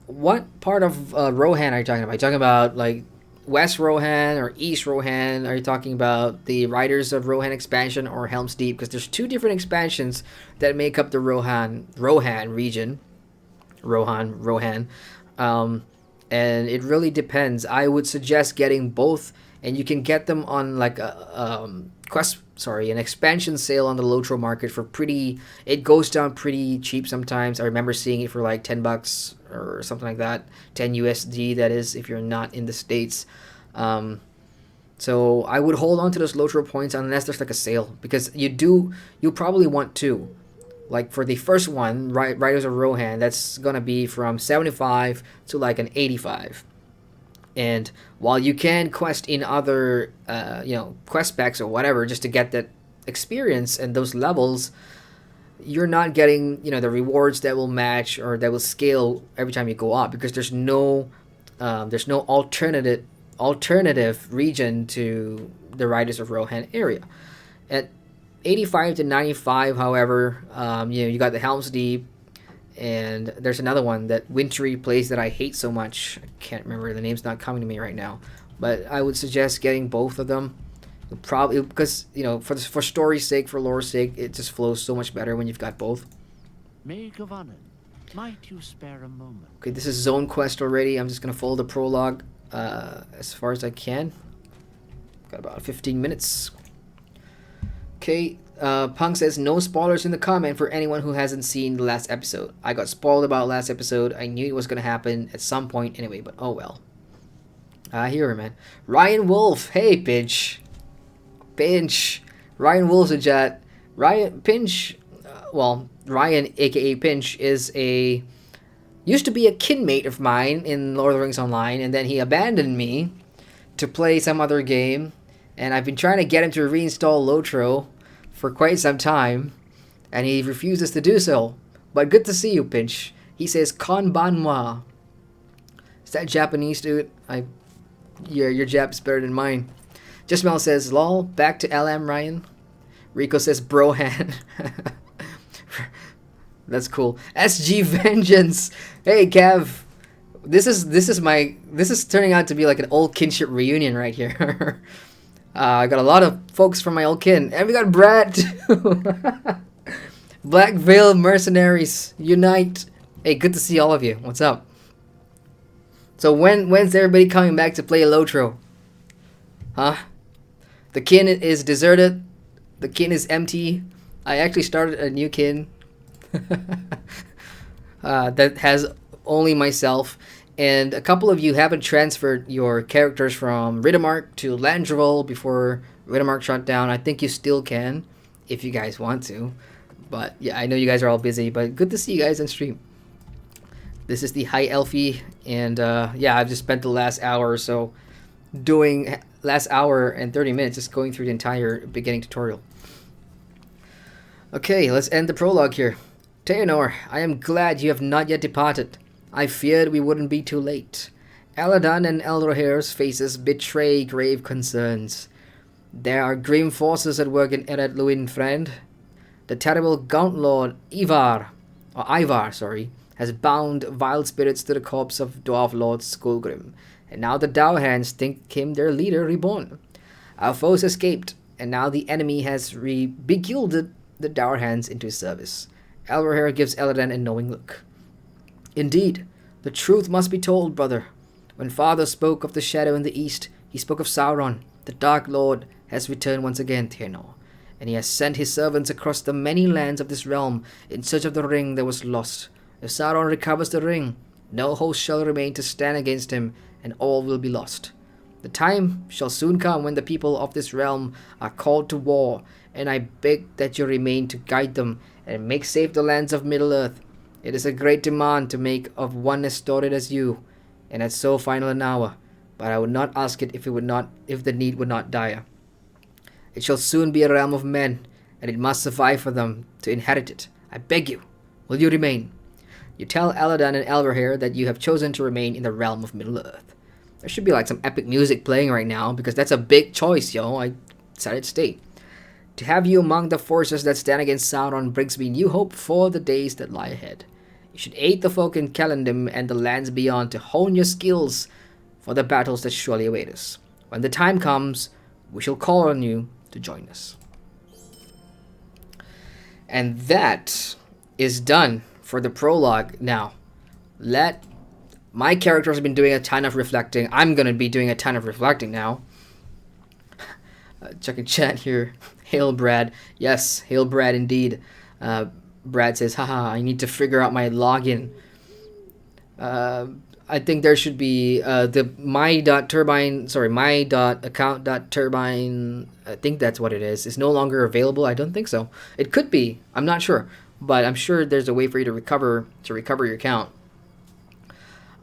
S1: what part of Rohan are you talking about? Are you talking about like West Rohan or East Rohan? Are you talking about the Riders of Rohan expansion or Helm's Deep? Because there's two different expansions that make up the Rohan region. Rohan. And it really depends. I would suggest getting both, and you can get them on like an expansion sale on the LOTRO market for it goes down pretty cheap sometimes. I remember seeing it for like $10 or something like that, 10 USD, that is, if you're not in the States. So I would hold on to those LOTRO points unless there's like a sale, because you probably want two. Like for the first one, Riders of Rohan, that's gonna be from 75 to like an 85. And while you can quest in other quest packs or whatever just to get that experience and those levels, you're not getting the rewards that will match or that will scale every time you go up, because there's no alternative region to the Riders of Rohan area. At 85 to 95, however, you got the Helm's Deep, and there's another one, that wintry place that I hate so much. I can't remember, the name's not coming to me right now, but I would suggest getting both of them. Probably because for story's sake, for lore's sake, it just flows so much better when you've got both.
S8: Might you spare a moment?
S1: Okay, this is zone quest already. I'm just gonna follow the prologue as far as I can. Got about 15 minutes. Okay, Punk says no spoilers in the comment for anyone who hasn't seen the last episode. I got spoiled about last episode. I knew it was gonna happen at some point anyway, but oh well. I hear it, man. Ryan Wolf, hey Pinch. Ryan Wolf's in chat. Ryan aka Pinch used to be a kinmate of mine in Lord of the Rings Online, and then he abandoned me to play some other game, and I've been trying to get him to reinstall LOTRO for quite some time, and he refuses to do so. But good to see you, Pinch. He says konbanwa. Is that Japanese, dude? Your Jap is better than mine. Justmel says, lol, back to LM, Ryan. Rico says, brohan. That's cool. SG Vengeance. Hey, Kev. This is turning out to be like an old kinship reunion right here. I got a lot of folks from my old kin. And we got Brad, too. Black Veil Mercenaries, unite. Hey, good to see all of you. What's up? So when's everybody coming back to play LOTRO? Huh? The kin is deserted. The kin is empty. I actually started a new kin that has only myself, and a couple of you haven't transferred your characters from Riddermark to Landreval before Riddermark shut down. I think you still can if you guys want to, but yeah, I know you guys are all busy, but good to see you guys on stream. This is the High Elfie, and I've just spent the last hour or so last hour and 30 minutes just going through the entire beginning tutorial. Okay, let's end the prologue here. Teanor, I am glad you have not yet departed. I feared we wouldn't be too late. Aladan and Elrohir's faces betray grave concerns. There are grim forces at work in Ered Luin, friend. The terrible Gaunt Lord Ivar, has bound vile spirits to the corpse of Dwarf Lord Skullgrim, and now the Dourhands think him their leader reborn. Our foes escaped, and now the enemy has begilded the Dourhands into his service. Elrohir gives Eladan a knowing look. Indeed, the truth must be told, brother. When Father spoke of the shadow in the east, he spoke of Sauron. The Dark Lord has returned once again, Teanor, and he has sent his servants across the many lands of this realm in search of the ring that was lost. If Sauron recovers the ring, no host shall remain to stand against him, and all will be lost. The time shall soon come when the people of this realm are called to war, and I beg that you remain to guide them and make safe the lands of Middle-earth. It is a great demand to make of one as doted as you, and at so final an hour, but I would not ask it if the need would not dire. It shall soon be a realm of men, and it must survive for them to inherit it. I beg you, will you remain? You tell Aladan and Elrond that you have chosen to remain in the realm of Middle-earth. There should be like some epic music playing right now, because that's a big choice, yo. I decided to stay. To have you among the forces that stand against Sauron brings me new hope for the days that lie ahead. You should aid the folk in Calendim and the lands beyond to hone your skills for the battles that surely await us. When the time comes, we shall call on you to join us. And that is done for the prologue. Now, my character has been doing a ton of reflecting. I'm going to be doing a ton of reflecting now. Checking chat here. Hail Brad. Yes, hail Brad indeed. Brad says, haha, I need to figure out my login. I think there should be the my.account.turbine, I think that's what it is no longer available. I don't think so. It could be. I'm not sure. But I'm sure there's a way for you to recover your account.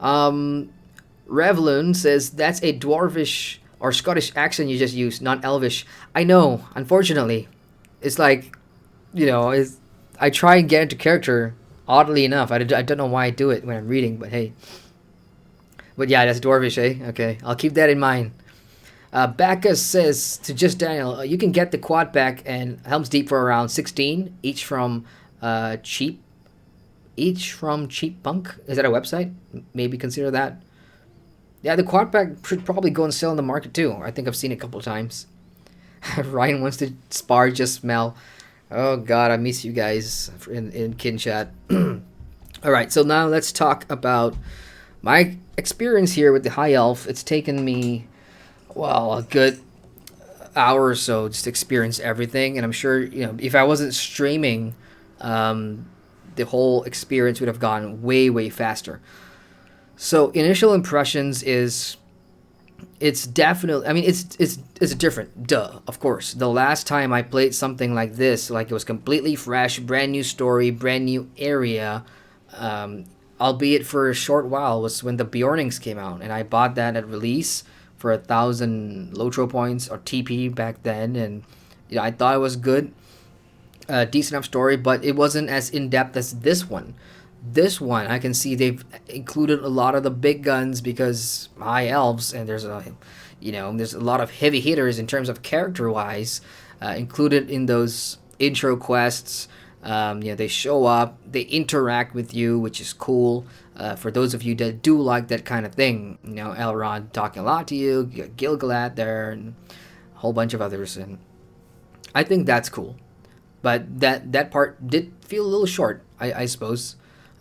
S1: Revlun says, that's a dwarvish or Scottish accent you just used, not Elvish. I know, unfortunately. It's like, I try and get into character, oddly enough. I don't know why I do it when I'm reading, but hey. But yeah, that's dwarvish, eh? Okay, I'll keep that in mind. Bacchus says to Just Daniel, you can get the quad pack and Helm's Deep for around 16, each from Cheap Punk. Is that a website? Maybe consider that. Yeah, the quad pack should probably go on sale in the market too. I think I've seen it a couple of times. Ryan wants to spar Just Smell. Oh god, I miss you guys in kin chat. Alright, so now let's talk about my experience here with the High Elf. It's taken me, well, a good hour or so just to experience everything. And I'm sure, if I wasn't streaming, the whole experience would have gone way, way faster. So initial impressions is, it's definitely, it's different, duh, of course. The last time I played something like this, like it was completely fresh, brand new story, brand new area, albeit for a short while, was when the Bjornings came out, and I bought that at release for 1,000 LOTRO points, or TP back then, and I thought it was good, decent enough story, but it wasn't as in-depth as this one. This one, I can see they've included a lot of the big guns because High Elves, and there's a lot of heavy hitters in terms of character-wise, included in those intro quests. They show up, they interact with you, which is cool. For those of you that do like that kind of thing, Elrond talking a lot to you, you got Gil-galad there, and a whole bunch of others, and I think that's cool. But that part did feel a little short, I suppose.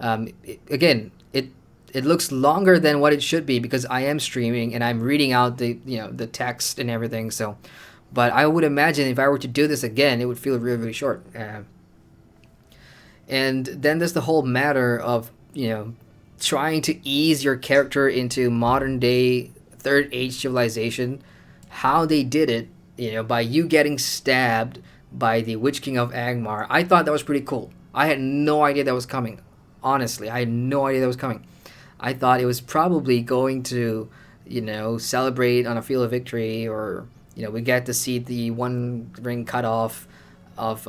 S1: It looks longer than what it should be because I am streaming and I'm reading out the text and everything. So, but I would imagine if I were to do this again, it would feel really, really short. And then there's the whole matter of trying to ease your character into modern day Third Age civilization. How they did it, by you getting stabbed by the Witch King of Angmar. I thought that was pretty cool. I had no idea that was coming. Honestly, I had no idea that was coming. I thought it was probably going to, celebrate on a field of victory, or, we get to see the one ring cut off of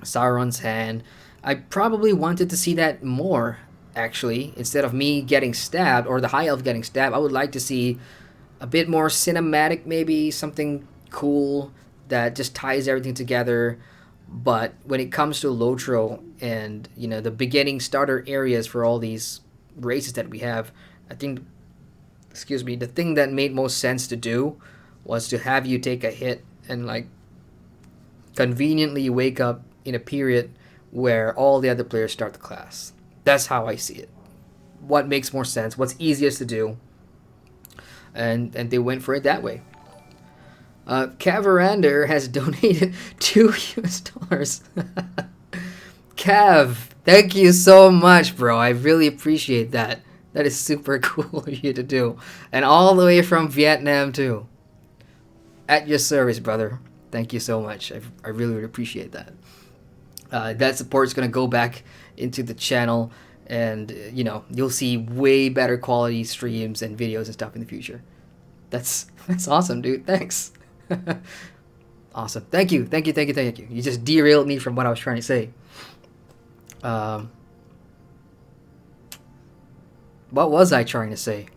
S1: Sauron's hand. I probably wanted to see that more, actually. Instead of me getting stabbed, or the High Elf getting stabbed, I would like to see a bit more cinematic, maybe something cool that just ties everything together. But when it comes to LOTRO and, the beginning starter areas for all these races that we have, I think, the thing that made most sense to do was to have you take a hit and, conveniently wake up in a period where all the other players start the class. That's how I see it. What makes more sense, what's easiest to do, and they went for it that way. Cavarander has donated $2. Cav, thank you so much, bro. I really appreciate that. That is super cool of you to do. And all the way from Vietnam, too. At your service, brother. Thank you so much. I really would appreciate that. that support is gonna go back into the channel, and you know, you'll see way better quality streams and videos and stuff in the future. That's awesome, dude. Thanks. Awesome. Thank you. You just derailed me from what I was trying to say. What was I trying to say?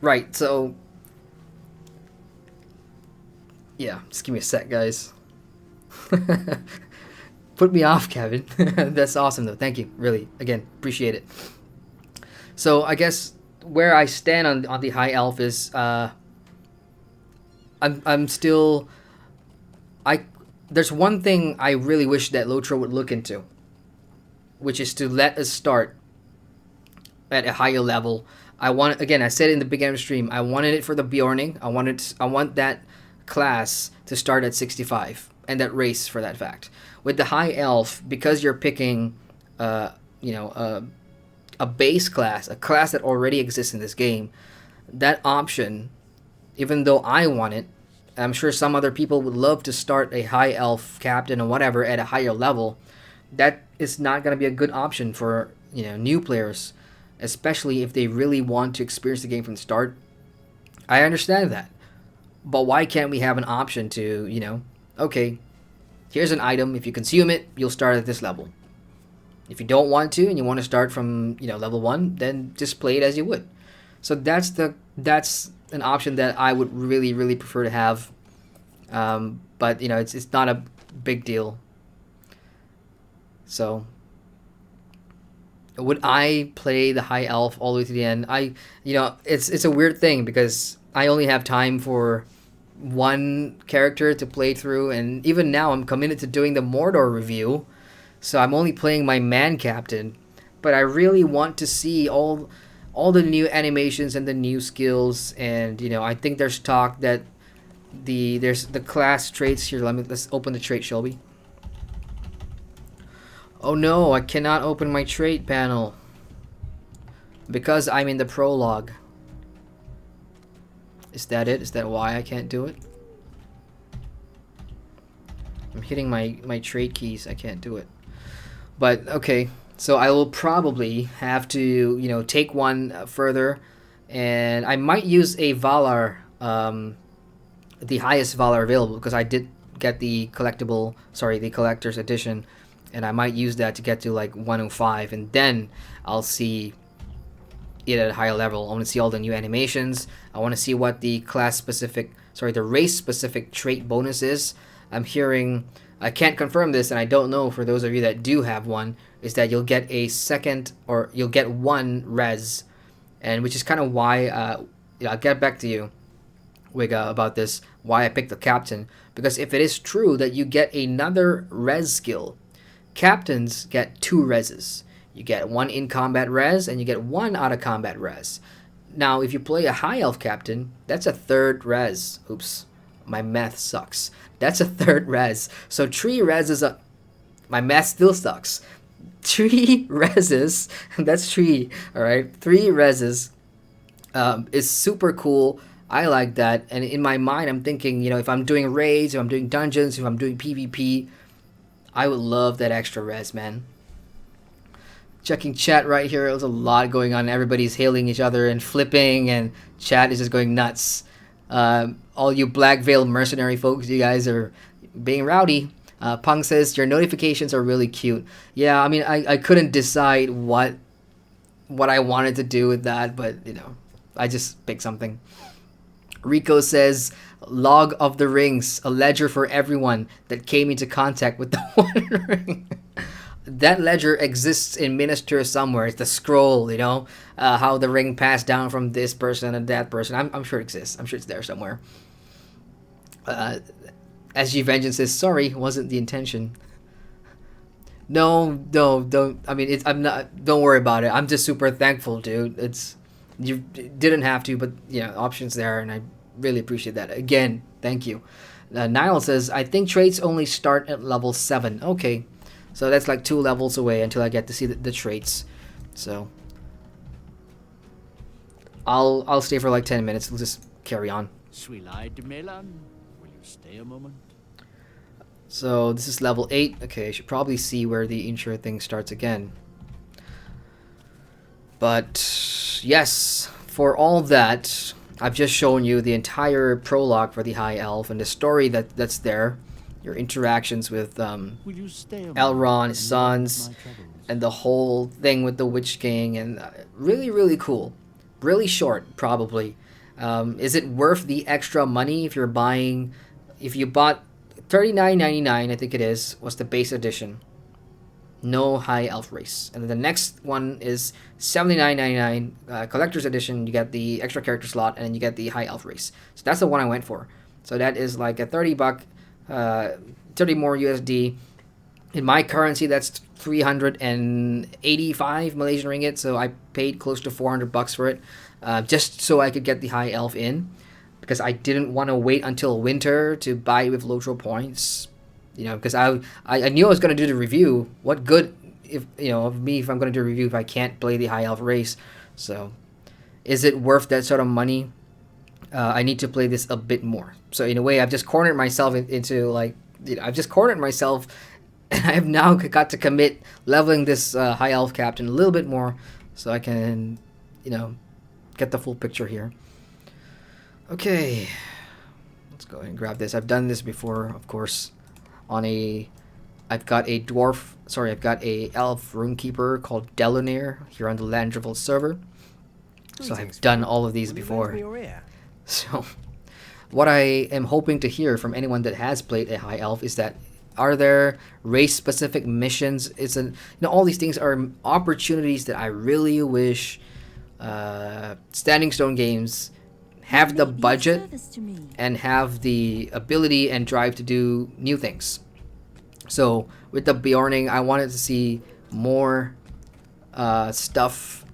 S1: Right, so yeah, just give me a sec, guys. Put me off, Kevin. That's awesome, though. Thank you. Really, again, appreciate it. So I guess where I stand on the High Elf is I'm still there's one thing I really wish that LOTRO would look into, which is to let us start at a higher level. I said in the beginning of the stream, I wanted it for the Bjorning. I want that class to start at 65, and that race for that fact. With the High Elf, because you're picking a base class, a class that already exists in this game, that option, even though I want it, I'm sure some other people would love to start a High Elf Captain or whatever at a higher level. That is not going to be a good option for, you know, new players, especially if they really want to experience the game from the start. I understand that, but why can't we have an option to, you know, okay, here's an item, if you consume it, you'll start at this level. If you don't want to and you want to start from, you know, level 1, then just play it as you would. So that's an option that I would really, really prefer to have. But you know, it's not a big deal. So would I play the High Elf all the way to the end? It's a weird thing because I only have time for one character to play through, and even now I'm committed to doing the Mordor review, so I'm only playing my man captain. But I really want to see all the new animations and the new skills, and you know, I think there's talk that there's the class traits here. Let's open the trait, shall we? Oh no, I cannot open my trait panel because I'm in the prologue. Is that it? Is that why I can't do it? I'm hitting my trait keys. I can't do it. But okay, so I will probably have to, you know, take one further, and I might use a Valar, the highest Valar available, because I did get the collector's edition, and I might use that to get to like 105, and then I'll see it at a higher level. I want to see all the new animations. I want to see what the the race specific trait bonus is. I'm hearing, I can't confirm this, and I don't know for those of you that do have one, is that you'll get a second, or you'll get one res, and which is kind of why I'll get back to you, Wiga, about this, why I picked the captain, because if it is true that you get another res skill, captains get 2 reses. You get 1 in combat res, and you get 1 out of combat res. Now, if you play a High Elf captain, that's a 3rd res. Oops, my math sucks. That's a 3rd res. So 3 reses up. My math still sucks. 3 reses, that's 3, alright? 3 reses is super cool. I like that. And in my mind, I'm thinking, you know, if I'm doing raids, if I'm doing dungeons, if I'm doing PvP, I would love that extra res, man. Checking chat right here. There's a lot going on. Everybody's hailing each other and flipping, and chat is just going nuts. All you Black Veil mercenary folks, you guys are being rowdy. Punk says, your notifications are really cute. Yeah, I mean, I couldn't decide what I wanted to do with that, but, you know, I just picked something. Rico says, Log of the Rings, a ledger for everyone that came into contact with the One Ring. That ledger exists in Minas Tirith somewhere. It's the scroll, you know, how the ring passed down from this person and that person. I'm sure it exists. I'm sure it's there somewhere. SG Vengeance says, sorry, wasn't the intention. No, don't. I mean, I'm not. Don't worry about it. I'm just super thankful, dude. You didn't have to, but you know, options there, and I really appreciate that. Again, thank you. Niall says, I think traits only start at level 7. Okay. So that's like 2 levels away until I get to see the traits. So I'll stay for like 10 minutes. We'll just carry on.
S8: Sweet-eyed Melan, will you stay a moment?
S1: So this is level 8. Okay, I should probably see where the intro thing starts again. But yes, for all that, I've just shown you the entire prologue for the High Elf and the story that's there. Your interactions with Elrond, his sons, and the whole thing with the Witch King, and really, really cool. Really short, probably. Is it worth the extra money if you're buying? If you bought $39.99, I think it is, was the base edition. No High Elf race. And then the next one is $79.99 collector's edition. You get the extra character slot, and then you get the High Elf race. So that's the one I went for. So that is like a $30 30 more USD. In my currency, that's 385 Malaysian ringgit. So I paid close to $400 for it, just so I could get the High Elf in, because I didn't want to wait until winter to buy it with LOTRO points. You know, because I knew I was going to do the review. What good if of me if I'm going to do a review if I can't play the High Elf race? So, is it worth that sort of money? I need to play this a bit more. So in a way, I've just cornered myself into I've just cornered myself, and I have now got to commit leveling this High Elf Captain a little bit more, so I can, get the full picture here. Okay, let's go ahead and grab this. I've done this before, of course. I've got a elf runekeeper called Delonair here on the Landrival server. So I've done all of these before. So what I am hoping to hear from anyone that has played a High Elf is that, are there race-specific missions? All these things are opportunities that I really wish Standing Stone Games have the budget and have the ability and drive to do new things. So with the Bjorning, I wanted to see more stuff,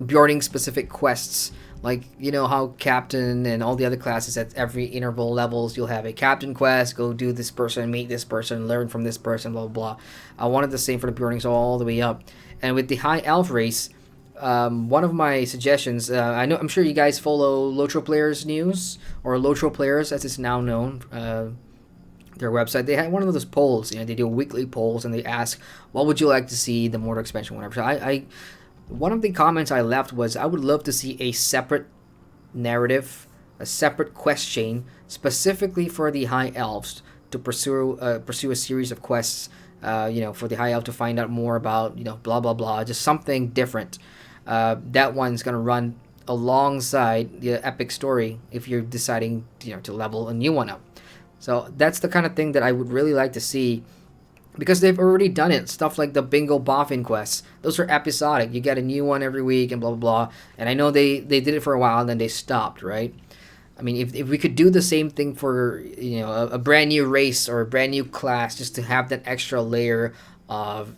S1: Bjorning specific quests, like how Captain and all the other classes at every interval levels, you'll have a Captain quest, go do this person, meet this person, learn from this person, blah blah blah. I wanted the same for the Bjornings all the way up. And with the High Elf race, one of my suggestions, I'm sure you guys follow LOTRO Players News, or LOTRO Players as it's now known, their website. They had one of those polls. They do weekly polls, and they ask, what would you like to see the Mordor expansion, whatever. So one of the comments I left was, I would love to see a separate narrative, a separate quest chain, specifically for the High Elves to pursue a series of quests, for the High Elf to find out more about, blah blah blah, just something different. That one's gonna run alongside the epic story if you're deciding to level a new one up. So that's the kind of thing that I would really like to see, because they've already done it. Stuff like the Bingo Boffin quests, those are episodic. You get a new one every week and blah blah blah. And I know they did it for a while and then they stopped, right? I mean, if we could do the same thing for a brand new race or a brand new class, just to have that extra layer of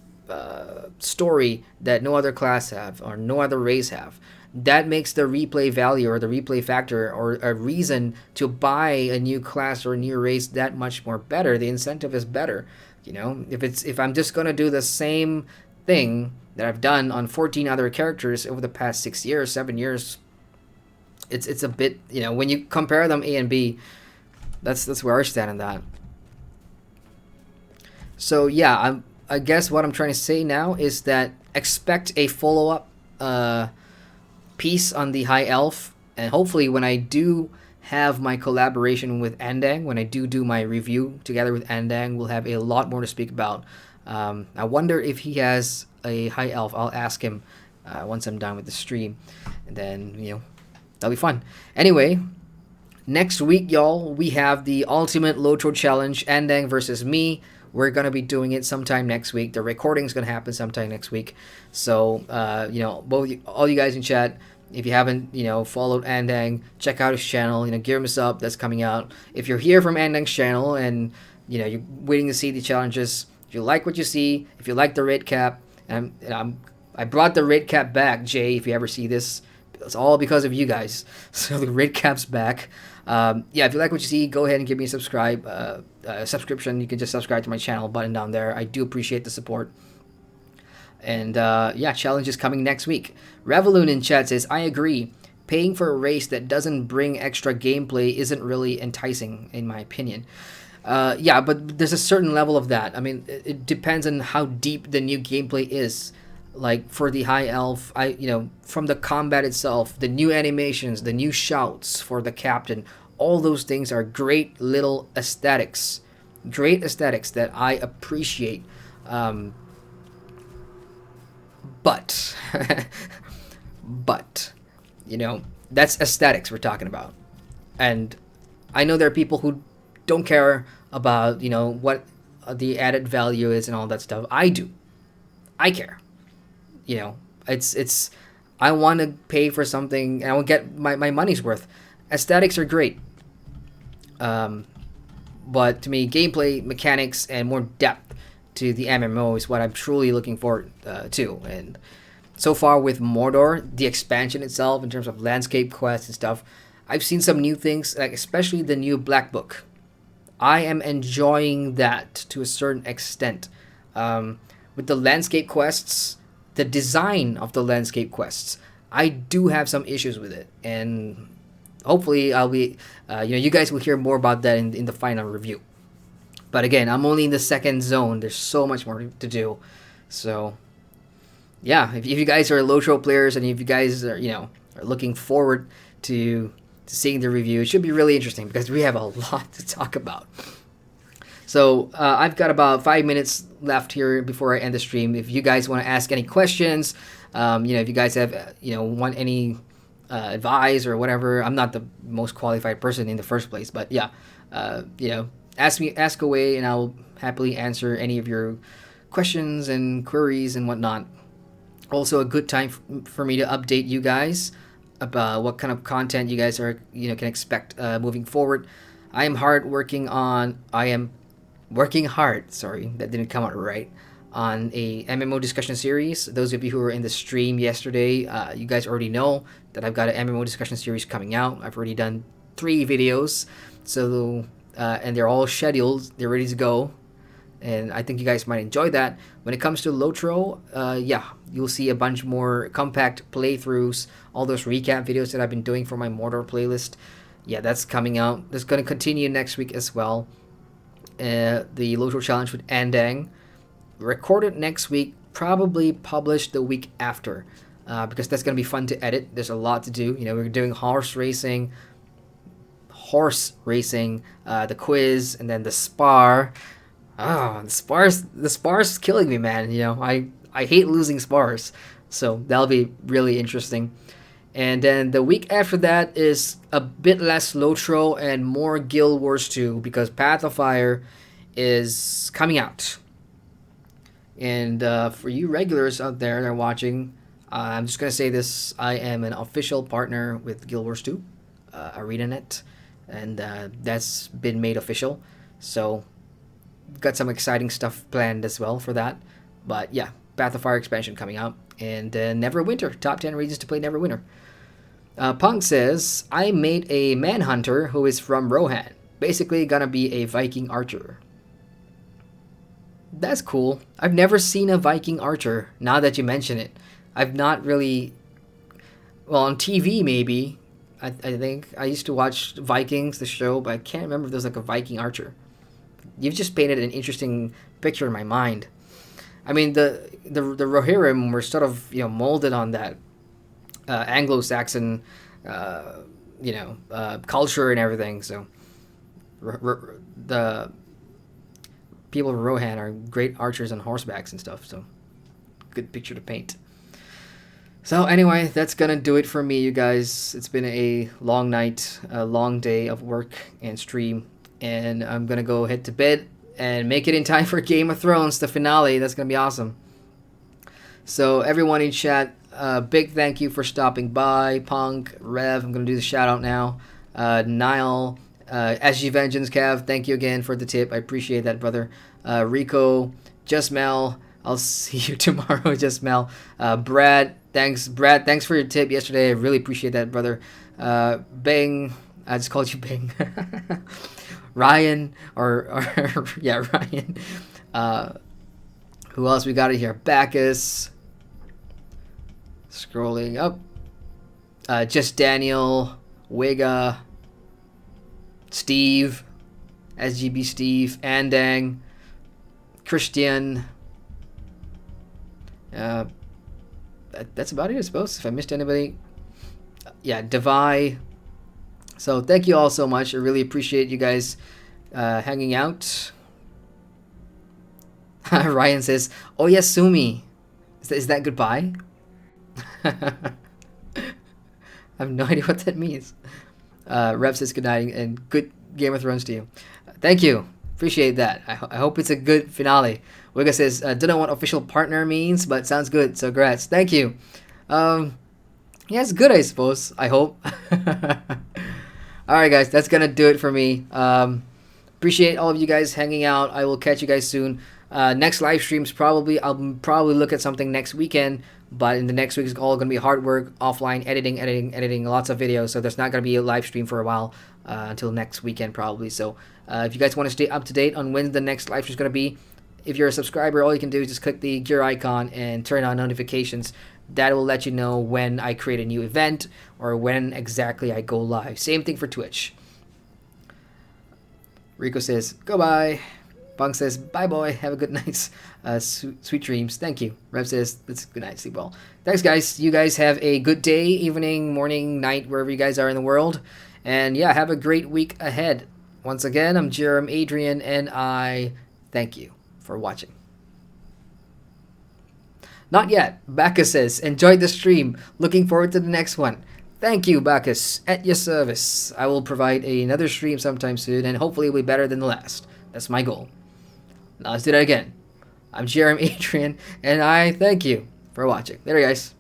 S1: story that no other class have or no other race have, that makes the replay value or the replay factor or a reason to buy a new class or a new race that much more better. The incentive is better. If I'm just gonna do the same thing that I've done on 14 other characters over the past 6 years, 7 years, it's a bit, when you compare them A and B, that's where I stand on that. So yeah, I guess what I'm trying to say now is that expect a follow-up piece on the High Elf, and hopefully when I do have my collaboration with Andang, when I do my review together with Andang, we'll have a lot more to speak about. I wonder if he has a High Elf. I'll ask him once I'm done with the stream, and then that'll be fun. Anyway, next week, y'all, we have the Ultimate LOTRO Challenge, Andang versus me. We're going to be doing it sometime next week. The recording's going to happen sometime next week. So, all you guys in chat, if you haven't, followed Andang, check out his channel, give him a sub. That's coming out. If you're here from Andang's channel and, you're waiting to see the challenges, if you like what you see, if you like the red cap, I brought the red cap back, Jay, if you ever see this. It's all because of you guys. So the red cap's back. If you like what you see, go ahead and give me a subscription. You can just subscribe to my channel button down there. I do appreciate the support. And challenge is coming next week. Revolution in chat says, I agree. Paying for a race that doesn't bring extra gameplay isn't really enticing, in my opinion. Yeah, but there's a certain level of that. I mean, it depends on how deep the new gameplay is. Like for the high elf, from the combat itself, the new animations, the new shouts for the captain, all those things are great little aesthetics, that I appreciate. But, but, that's aesthetics we're talking about, and I know there are people who don't care about what the added value is and all that stuff. I do. I care. It's I want to pay for something and I will get my money's worth. Aesthetics are great, but to me, gameplay mechanics and more depth to the MMO is what I'm truly looking forward to. And so far with Mordor, the expansion itself in terms of landscape quests and stuff, I've seen some new things, like especially the new Black Book. I am enjoying that to a certain extent. With the landscape quests, the design of the landscape quests, I do have some issues with it, and hopefully I'll be, you guys will hear more about that in the final review. But again, I'm only in the second zone. There's so much more to do. So, yeah, if you guys are LOTRO players and if you guys are, are looking forward to seeing the review, it should be really interesting because we have a lot to talk about. So I've got about 5 minutes left here before I end the stream. If you guys want to ask any questions, if you guys have, want any advice or whatever, I'm not the most qualified person in the first place, but yeah, ask away, and I'll happily answer any of your questions and queries and whatnot. Also, a good time for me to update you guys about what kind of content you guys are, can expect moving forward. I am working hard, sorry, that didn't come out right, on a MMO discussion series. Those of you who were in the stream yesterday, you guys already know that I've got an MMO discussion series coming out. I've already done 3 videos, so and they're all scheduled, they're ready to go, and I think you guys might enjoy that. When it comes to LOTRO, you'll see a bunch more compact playthroughs, all those recap videos that I've been doing for my Mordor playlist. Yeah, that's coming out. That's going to continue next week as well. The LOTRO challenge with Andang, recorded next week, probably published the week after, because that's going to be fun to edit. There's a lot to do. We're doing horse racing, the quiz, and then the spar. Oh, the spar's killing me, man. I hate losing spars, so that'll be really interesting. And then the week after that is a bit less LOTRO and more Guild Wars 2, because Path of Fire is coming out. And for you regulars out there that are watching, I'm just going to say this. I am an official partner with Guild Wars 2, ArenaNet, and that's been made official. So, got some exciting stuff planned as well for that. But yeah, Path of Fire expansion coming out. And Neverwinter, top 10 reasons to play Neverwinter. Punk says, I made a manhunter who is from Rohan. Basically gonna be a Viking archer. That's cool. I've never seen a Viking archer, now that you mention it. I've not really... Well, on TV maybe. I think I used to watch Vikings, the show, but I can't remember if there's like a Viking archer. You've just painted an interesting picture in my mind. I mean, the Rohirrim were sort of, molded on that Anglo-Saxon, culture and everything. So the people of Rohan are great archers on horsebacks and stuff. So good picture to paint. So anyway, that's gonna do it for me, you guys. It's been a long night, a long day of work and stream, and I'm gonna go head to bed and make it in time for Game of Thrones, the finale. That's gonna be awesome. So everyone in chat, big thank you for stopping by. Punk, Rev, I'm gonna do the shout out now. Niall, SG Vengeance, Cav, thank you again for the tip. I appreciate that, brother. Rico, Just Mel, I'll see you tomorrow, Just Mel. Brad, thanks for your tip yesterday. I really appreciate that, brother. Bang, I just called you Bang. Ryan, Ryan. Who else we got in here? Bacchus. Scrolling up. Just Daniel, Wega, Steve, SGB Steve, Andang, Christian. That's about it, I suppose. If I missed anybody, yeah, Devi. So thank you all so much. I really appreciate you guys hanging out. Ryan says, "Oh yes, Sumi." Is that goodbye? I have no idea what that means. Rev says good night and good Game of Thrones to you. Thank you. Appreciate that. I hope it's a good finale. Wigga says, don't know what official partner means, but sounds good. So congrats. Thank you. Yeah, it's good, I suppose. I hope. Alright, guys. That's going to do it for me. Appreciate all of you guys hanging out. I will catch you guys soon. Next live streams, I'll probably look at something next weekend. But in the next week, it's all going to be hard work, offline, editing, lots of videos. So there's not going to be a live stream for a while until next weekend probably. So if you guys want to stay up to date on when the next live stream is going to be, if you're a subscriber, all you can do is just click the gear icon and turn on notifications. That will let you know when I create a new event or when exactly I go live. Same thing for Twitch. Rico says, goodbye. Bong says, bye boy, have a good night. Sweet dreams. Thank you. Rev says, it's good night, sleep well. Thanks guys. You guys have a good day, evening, morning, night, wherever you guys are in the world. And yeah, have a great week ahead. Once again, I'm Jerem Adrian, and I thank you for watching. Not yet. Bacchus says, enjoyed the stream. Looking forward to the next one. Thank you, Bacchus. At your service. I will provide another stream sometime soon, and hopefully it'll be better than the last. That's my goal. Now let's do that again. I'm Jerem Adrian, and I thank you for watching. There you guys.